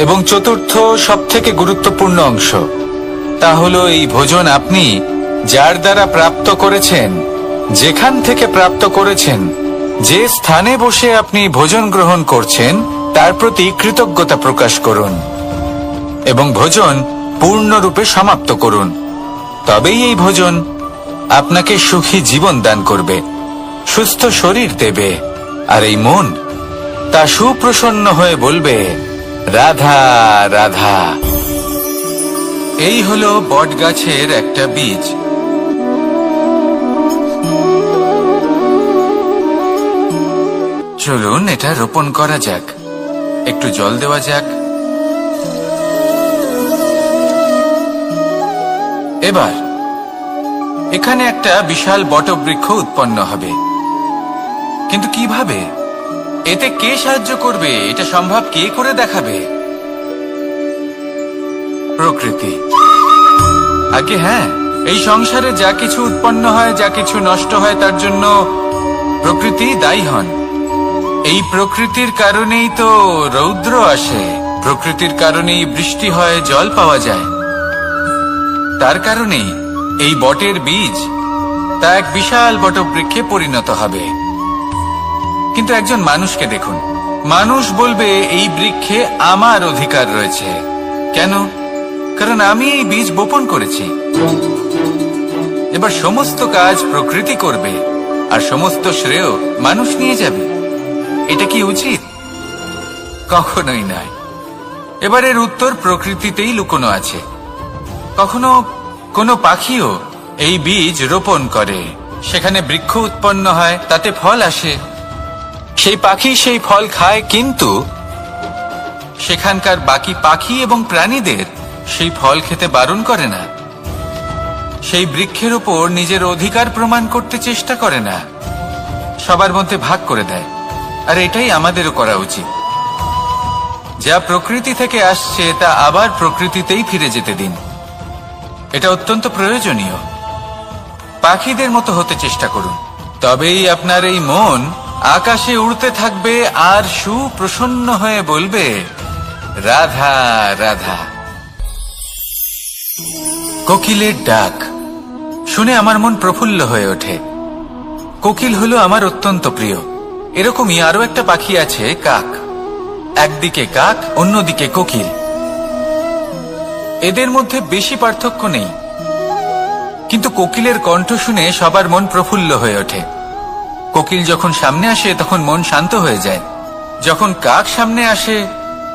এবং চতুর্থ সবথেকে গুরুত্বপূর্ণ অংশ, তা হলো এই ভোজন আপনি যার দ্বারা প্রাপ্ত করেছেন, যেখান থেকে প্রাপ্ত করেছেন, যে স্থানে বসে আপনি ভোজন গ্রহণ করছেন, তার প্রতি কৃতজ্ঞতা প্রকাশ করুন এবং ভোজন পূর্ণরূপে সমাপ্ত করুন। তবেই এই ভোজন আপনাকে সুখী জীবন দান করবে, সুস্থ শরীর দেবে, আর এই মন তা সুপ্রসন্ন হয়ে বলবে, রাধা রাধা। এই হলো বট গাছের একটা বীজ। চলুন এটা রোপণ করা যাক, একটু জল দেওয়া যাক। এবার এখানে একটা বিশাল বটবৃক্ষ উৎপন্ন হবে, কিন্তু কিভাবে? এতে কে সাহায্য করবে? এটা সম্ভব কে করে দেখাবে? প্রকৃতি। আগে হ্যাঁ, এই সংসারে যা কিছু উৎপন্ন হয়, যা কিছু নষ্ট হয়, তার জন্য প্রকৃতি দায়ী হন। এই প্রকৃতির কারণেই তো রৌদ্র আসে, প্রকৃতির কারণেই বৃষ্টি হয়, জল পাওয়া যায়। তার কারণেই এই বটের বীজ তা এক বিশাল বটবৃক্ষে পরিণত হবে। কিন্তু একজন মানুষকে দেখুন, মানুষ বলবে এই বৃক্ষে আমার অধিকার রয়েছে। কেন? কারণ আমি এই বীজ বপন করেছি। এবার সমস্ত কাজ প্রকৃতি করবে আর সমস্ত শ্রেয় মানুষ নিয়ে যাবে। এটা কি উচিত? কখনোই নয়। এবার এর উত্তর প্রকৃতিতেই লুকোনো আছে। কখনো কোনো পাখিও এই বীজ রোপণ করে, সেখানে বৃক্ষ উৎপন্ন হয়, তাতে ফল আসে, সেই পাখি সেই ফল খায়, কিন্তু সেখানকার বাকি পাখি এবং প্রাণীদের সেই ফল খেতে বারণ করে না। সেই বৃক্ষের উপর নিজের অধিকার প্রমাণ করতে চেষ্টা করে না, সবার মধ্যে ভাগ করে দেয়। আর এটাই আমাদেরও করা উচিত। যা প্রকৃতি থেকে আসছে তা আবার প্রকৃতিতেই ফিরে যেতে দিন। এটা অত্যন্ত প্রয়োজনীয়। পাখিদের মতো হতে চেষ্টা করুন, তবেই আপনার এই মন আকাশে উড়তে থাকবে আর সুপ্রসন্ন হয়ে বলবে, রাধা রাধা। কোকিলের ডাক শুনে আমার মন প্রফুল্ল হয়ে ওঠে। কোকিল হলো আমার অত্যন্ত প্রিয়। এরকমই আরো একটা পাখি আছে, কাক। একদিকে কাক, অন্যদিকে কোকিল। এদের মধ্যে বেশি পার্থক্য নেই, কিন্তু কোকিলের কণ্ঠ শুনে সবার মন প্রফুল্ল হয়ে ওঠে। কোকিল যখন সামনে আসে তখন মন শান্ত হয়ে যায়, যখন কাক সামনে আসে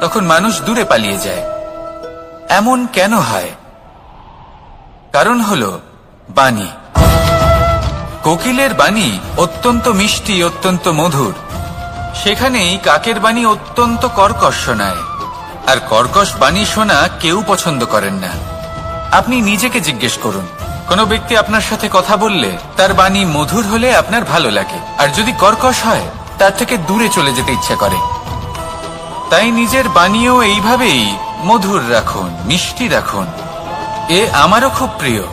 তখন মানুষ দূরে পালিয়ে যায়। এমন কেন হয়? কারণ হলো বাণী। কোকিলের বাণী অত্যন্ত মিষ্টি, অত্যন্ত মধুর। সেখানেই কাকের বাণী অত্যন্ত কর্কশ শোনায়, আর কর্কশ বাণী শোনা কেউ পছন্দ করেন না। আপনি নিজেকে জিজ্ঞেস করুন, কোনো ব্যক্তি আপনার সাথে কথা বললে তার বাণী মধুর হলে আপনার ভালো লাগে, আর যদি কর্কশ হয় তার থেকে দূরে চলে যেতে ইচ্ছে করে। তাই নিজের বাণীও এইভাবেই মধুর রাখুন, মিষ্টি রাখুন। এ আমারও খুব প্রিয়।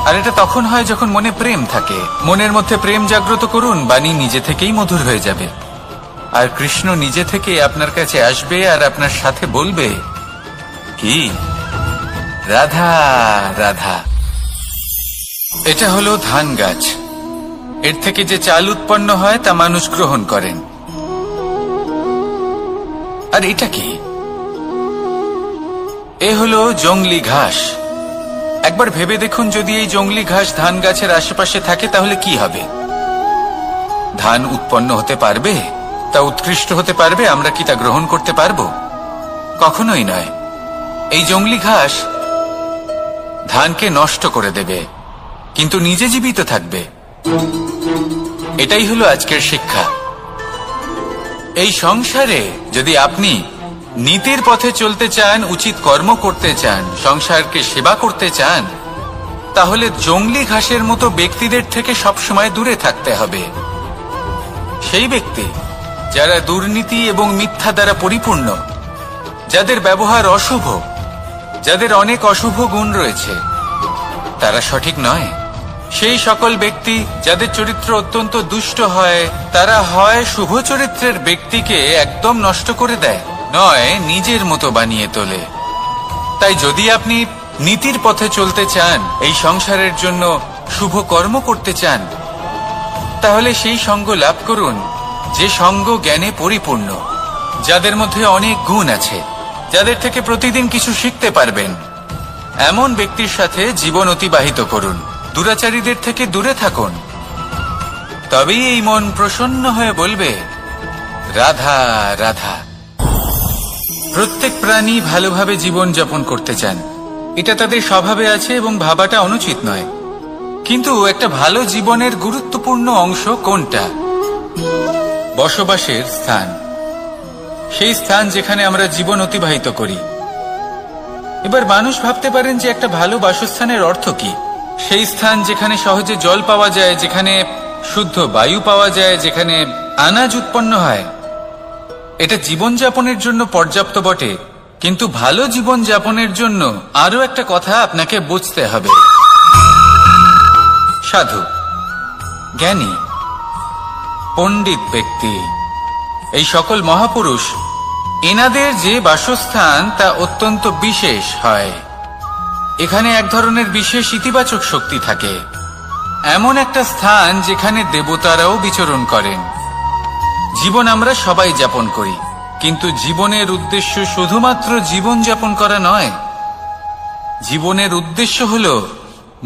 আর এটা তখন হয় যখন মনে প্রেম থাকে। মনের মধ্যে প্রেম জাগ্রত করুন, বাণী নিজে থেকেই মধুর হয়ে যাবে। আর কৃষ্ণ নিজে থেকে আপনার কাছে আসবে আর আপনার সাথে বলবে, কি রাধা রাধা। এটা হলো ধান গাছ। এর থেকে যে চাল উৎপন্ন হয় তা মানুষ গ্রহণ করেন। আর এটা কি? এ হলো জংলি ঘাস। একবার ভেবে দেখুন, যদি এই জংলি ঘাস ধান গাছের আশেপাশে থাকে তাহলে কি হবে? ধান উৎপন্ন হতে পারবে? তা উৎকৃষ্ট হতে পারবে? আমরা কি তা গ্রহণ করতে পারবো? কখনোই নয়। এই জংলি ঘাস ধানকে নষ্ট করে দেবে, কিন্তু নিজে জীবিত থাকবে। এটাই হলো আজকের শিক্ষা। এই সংসারে যদি আপনি নীতির পথে চলতে চান, উচিত কর্ম করতে চান, সংসারকে সেবা করতে চান, তাহলে জংলি ঘাসের মতো ব্যক্তিদের থেকে সবসময় দূরে থাকতে হবে। সেই ব্যক্তি যারা দুর্নীতি এবং মিথ্যা দ্বারা পরিপূর্ণ, যাদের ব্যবহার অশুভ, যাদের অনেক অশুভ গুণ রয়েছে, তারা সঠিক নয়। সেই সকল ব্যক্তি যাদের চরিত্র অত্যন্ত দুষ্ট হয়, তারা হয় শুভ চরিত্রের ব্যক্তিকে একদম নষ্ট করে দেয়, নয় নিজের মতো বানিয়ে তোলে। তাই যদি আপনি নীতির পথে চলতে চান, এই সংসারের জন্য শুভ কর্ম করতে চান, তাহলে সেই সঙ্গ লাভ করুন যে সঙ্গ জ্ঞানে পরিপূর্ণ, যাদের মধ্যে অনেক গুণ আছে, যাদের থেকে প্রতিদিন কিছু শিখতে পারবেন। এমন ব্যক্তির সাথে জীবন অতিবাহিত করুন। দুরাচারীদের থেকে দূরে থাকুন। তবেই এই মন প্রসন্ন হয়ে বলবে, রাধা রাধা। প্রত্যেক প্রাণী ভালোভাবে জীবন যাপন করতে চান, এটা তাদের স্বভাবে আছে এবং ভাবাটা অনুচিত নয়। কিন্তু একটা ভালো জীবনের গুরুত্বপূর্ণ অংশ কোনটা? বসবাসের স্থান। সেই স্থান যেখানে আমরা জীবন অতিবাহিত করি। এবার মানুষ ভাবতে পারেন যে একটা ভালো বাসস্থানের অর্থ কি? সেই স্থান যেখানে সহজে জল পাওয়া যায়, যেখানে শুদ্ধ বায়ু পাওয়া যায়, যেখানে আনাজ উৎপন্ন হয়। এটা জীবনযাপনের জন্য পর্যাপ্ত বটে, কিন্তু ভালো জীবনযাপনের জন্য আরো একটা কথা আপনাকে বুঝতে হবে। সাধু, জ্ঞানী, পণ্ডিত ব্যক্তি, এই সকল মহাপুরুষ, এনাদের যে বাসস্থান তা অত্যন্ত বিশেষ হয়। এখানে এক ধরনের বিশেষ ইতিবাচক শক্তি থাকে, এমন একটা স্থান যেখানে দেবতারাও বিচরণ করেন। জীবন আমরা সবাই যাপন করি, কিন্তু জীবনের উদ্দেশ্য শুধুমাত্র জীবন যাপন করা নয়। জীবনের উদ্দেশ্য হল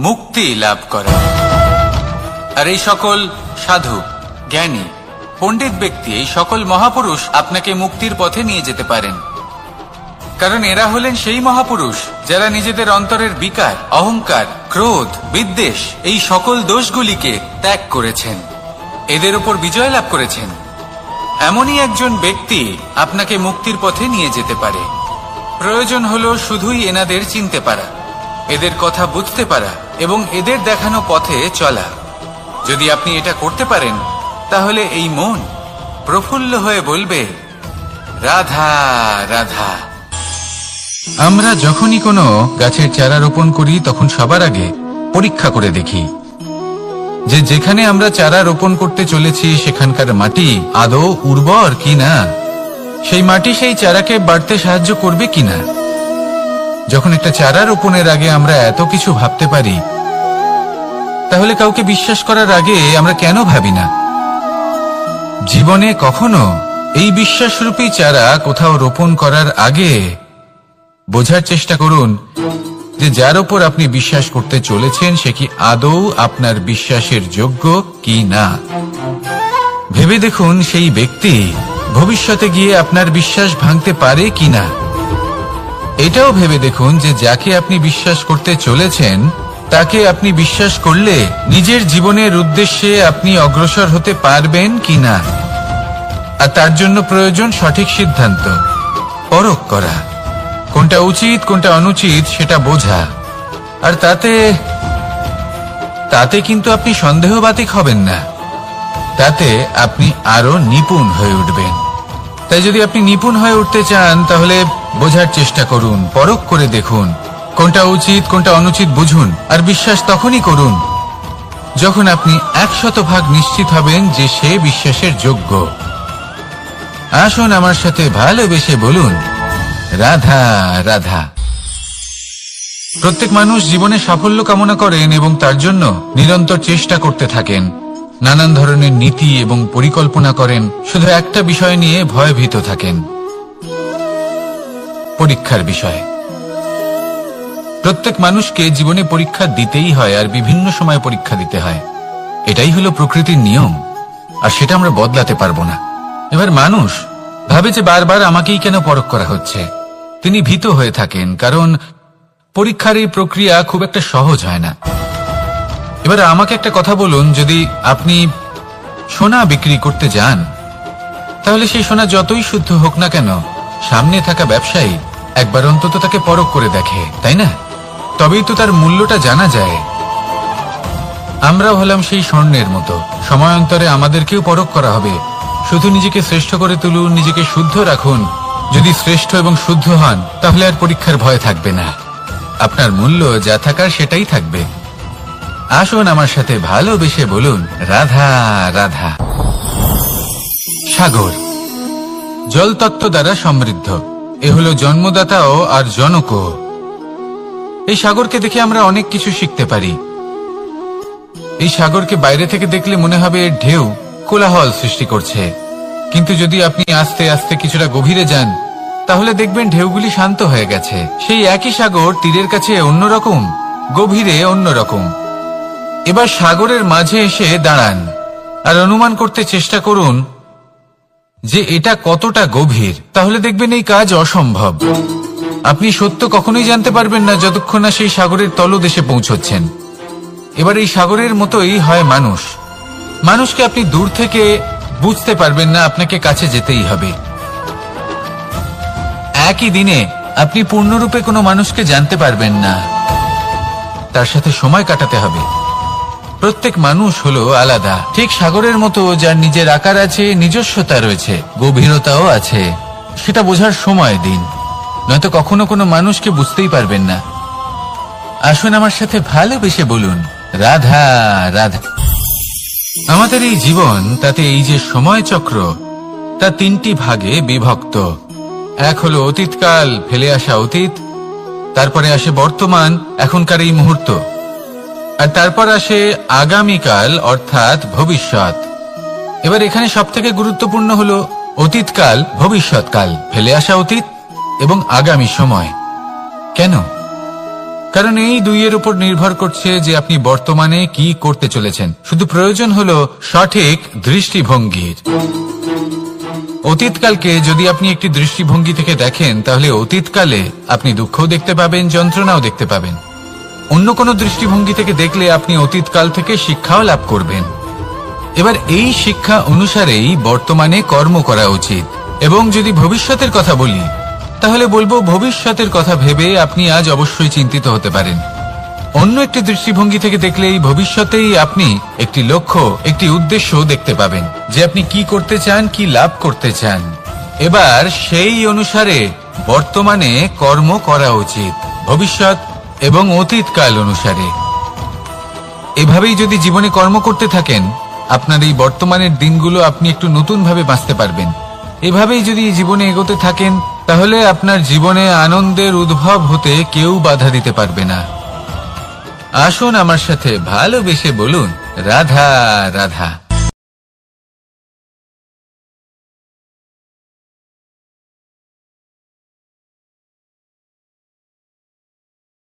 মুক্তি লাভ করা। আর এই সকল সাধু, জ্ঞানী, পণ্ডিত ব্যক্তি, এই সকল মহাপুরুষ আপনাকে মুক্তির পথে নিয়ে যেতে পারেন, কারণ এরা হলেন সেই মহাপুরুষ যারা নিজেদের অন্তরের বিকার, অহংকার, ক্রোধ, বিদ্বেষ এই সকল দোষগুলিকে ত্যাগ করেছেন, এদের উপর বিজয় লাভ করেছেন। এমনই একজন ব্যক্তি আপনাকে মুক্তির পথে নিয়ে যেতে পারে। প্রয়োজন হলো শুধুই এনাদের চিনতে পারা, এদের কথা বুঝতে পারা এবং এদের দেখানো পথে চলা। যদি আপনি এটা করতে পারেন, তাহলে এই মন প্রফুল্ল হয়ে বলবে, রাধা রাধা। আমরা যখনই কোনো গাছের চারা রোপণ করি, তখন সবার আগে পরীক্ষা করে দেখি যে যেখানে আমরা চারা রোপণ করতে চলেছি সেখানকার মাটি আদৌ উর্বর কিনা, সেই মাটি সেই চারাকে বাড়তে সাহায্য করবে কিনা। যখন একটা চারা রোপণের আগে আমরা এত কিছু ভাবতে পারি, তাহলে কাউকে বিশ্বাস করার আগে আমরা কেন ভাবি না? জীবনে কখনো এই বিশ্বাসরূপী চারা কোথাও রোপণ করার আগে বোঝার চেষ্টা করুন যে যার উপর আপনি বিশ্বাস করতে চলেছেন সে কি আদৌ আপনার বিশ্বাসের যোগ্য কি না। ভেবে দেখুন সেই ব্যক্তি ভবিষ্যতে গিয়ে আপনার বিশ্বাস ভাঙতে পারে কিনা। এটাও ভেবে দেখুন যে যাকে আপনি বিশ্বাস করতে চলেছেন তাকে আপনি বিশ্বাস করলে নিজের জীবনের উদ্দেশ্যে আপনি অগ্রসর হতে পারবেন কিনা। আর তার জন্য প্রয়োজন সঠিক সিদ্ধান্ত, পরখ করা, কোনটা উচিত কোনটা অনুচিত সেটা বোঝা। আর তাতে কিন্তু আপনি সন্দেহবাতিক হবেন না, তাতে আপনি আরো নিপুণ হয়ে উঠবেন। তাই যদি আপনি নিপুণ হয়ে উঠতে চান, তাহলে বোঝার চেষ্টা করুন, পরখ করে দেখুন, কোনটা উচিত কোনটা অনুচিত বুঝুন। আর বিশ্বাস তখনই করুন যখন আপনি 100% নিশ্চিত হবেন যে সে বিশ্বাসের যোগ্য। আসুন আমার সাথে ভালোবেসে বলুন, রাধা রাধা। প্রত্যেক মানুষ জীবনে সাফল্য কামনা করেন এবং তার জন্য নিরন্তর চেষ্টা করতে থাকেন, নানান ধরনের নীতি এবং পরিকল্পনা করেন। শুধু একটা বিষয় নিয়ে ভয়ভীত থাকেন, পরীক্ষার বিষয়। প্রত্যেক মানুষকে জীবনে পরীক্ষা দিতেই হয়, আর বিভিন্ন সময় পরীক্ষা দিতে হয়। এটাই হলো প্রকৃতির নিয়ম, আর সেটা আমরা বদলাতে পারবো না। এবার মানুষ ভাবে যে বারবার আমাকেই কেন পরখ করা হচ্ছে। তিনি ভীত হয়ে থাকেন, কারণ পরীক্ষার এই প্রক্রিয়া খুব একটা সহজ হয় না। এবার আমাকে একটা কথা বলুন, যদি আপনি সোনা বিক্রি করতে যান, তাহলে সেই সোনা যতই শুদ্ধ হোক না কেন, সামনে থাকা ব্যবসায়ী একবার অন্তত তাকে পরখ করে দেখে, তাই না? তবেই তো তার মূল্যটা জানা যায়। আমরাও হলাম সেই স্বর্ণের মতো, সময়ান্তরে আমাদেরকেও পরখ করা হবে। শুধু নিজেকে শ্রেষ্ঠ করে তুলুন, নিজেকে শুদ্ধ রাখুন। যদি শ্রেষ্ঠ এবং শুদ্ধ হন, তাহলে আর পরীক্ষার ভয় থাকবে না। আপনার মূল্য যা থাকার সেটাই থাকবে। আসুন আমার সাথে ভালোবেসে বলুন, রাধা রাধা। সাগর জল তত্ত্ব দ্বারা সমৃদ্ধ, এ হলো জন্মদাতাও আর জনকও। এই সাগরকে দেখে আমরা অনেক কিছু শিখতে পারি। এই সাগরকে বাইরে থেকে দেখলে মনে হবে ঢেউ কোলাহল সৃষ্টি করছে, কিন্তু যদি আপনি আস্তে আস্তে কিছুটা গভীরে যান, তাহলে দেখবেন ঢেউগুলি শান্ত হয়ে গেছে। সেই একই সাগর তীরের কাছে অন্যরকম, গভীরে অন্যরকম। এবার সাগরের মাঝে এসে দাঁড়ান আর অনুমান করতে চেষ্টা করুন যে এটা কতটা গভীর। তাহলে দেখবেন এই কাজ অসম্ভব। আপনি সত্য কখনোই জানতে পারবেন না যতক্ষণ না সেই সাগরের তলদেশে পৌঁছচ্ছেন। এবার এই সাগরের মতোই হয় মানুষ। মানুষকে আপনি দূর থেকে বুঝতে পারবেন না, আপনাকে কাছে যেতেই হবে। একই দিনে আপনি পূর্ণরূপে কোনো মানুষকে জানতে পারবেন না। তার সাথে সময় কাটাতে হবে। প্রত্যেক মানুষ হলো আলাদা, ঠিক সাগরের মতো, যার নিজের আকার আছে, নিজস্বতা রয়েছে, গভীরতাও আছে। সেটা বোঝার সময় দিন, নয়তো কখনো কোনো মানুষকে বুঝতেই পারবেন না। আসুন আমার সাথে ভালোবেসে বলুন, রাধা রাধা। আমাদের এই জীবন, তাতে এই যে সময় চক্র, তা তিনটি ভাগে বিভক্ত। এক হলো অতীতকাল, ফেলে আসা অতীত, তারপরে আসে বর্তমান, এখনকার এই মুহূর্ত, আর তারপর আসে আগামীকাল অর্থাৎ ভবিষ্যৎ। এবার এখানে সবথেকে গুরুত্বপূর্ণ হলো অতীতকাল, ভবিষ্যৎকাল, ফেলে আসা অতীত এবং আগামী সময়। কেন? কারণ এই দুইয়ের উপর নির্ভর করছে যে আপনি বর্তমানে কি করতে চলেছেন। শুধু প্রয়োজন হলো সঠিক দৃষ্টিভঙ্গির। অতীতকালকে যদি আপনি একটি দৃষ্টিভঙ্গি থেকে দেখেন, তাহলে অতীতকালে আপনি দুঃখও দেখতে পাবেন, যন্ত্রণাও দেখতে পাবেন। অন্য কোনো দৃষ্টিভঙ্গি থেকে দেখলে আপনি অতীতকাল থেকে শিক্ষাও লাভ করবেন। এবার এই শিক্ষা অনুসারেই বর্তমানে কর্ম করা উচিত। এবং যদি ভবিষ্যতের কথা বলি, তাহলে বলবো ভবিষ্যতের কথা ভেবে আপনি আজ অবশ্যই চিন্তিত হতে পারেন। অন্য একটি দৃষ্টিভঙ্গি থেকে দেখলে এই ভবিষ্যতেই আপনি একটি লক্ষ্য, একটি উদ্দেশ্য দেখতে পাবেন, যে আপনি কি করতে চান, কি লাভ করতে চান। এবার সেই অনুসারে বর্তমানে কর্ম করা উচিত, ভবিষ্যৎ এবং অতীতকাল অনুসারে। এভাবেই যদি জীবনে কর্ম করতে থাকেন, আপনার এই বর্তমানের দিনগুলো আপনি একটু নতুন ভাবে বাঁচতে পারবেন। এভাবেই যদি জীবনে এগোতে থাকেন, তাহলে আপনার জীবনে আনন্দের উদ্ভব হতে কেউ বাধা দিতে পারবে না। আসুন আমার সাথে ভালোবেসে বলুন, রাধা রাধা।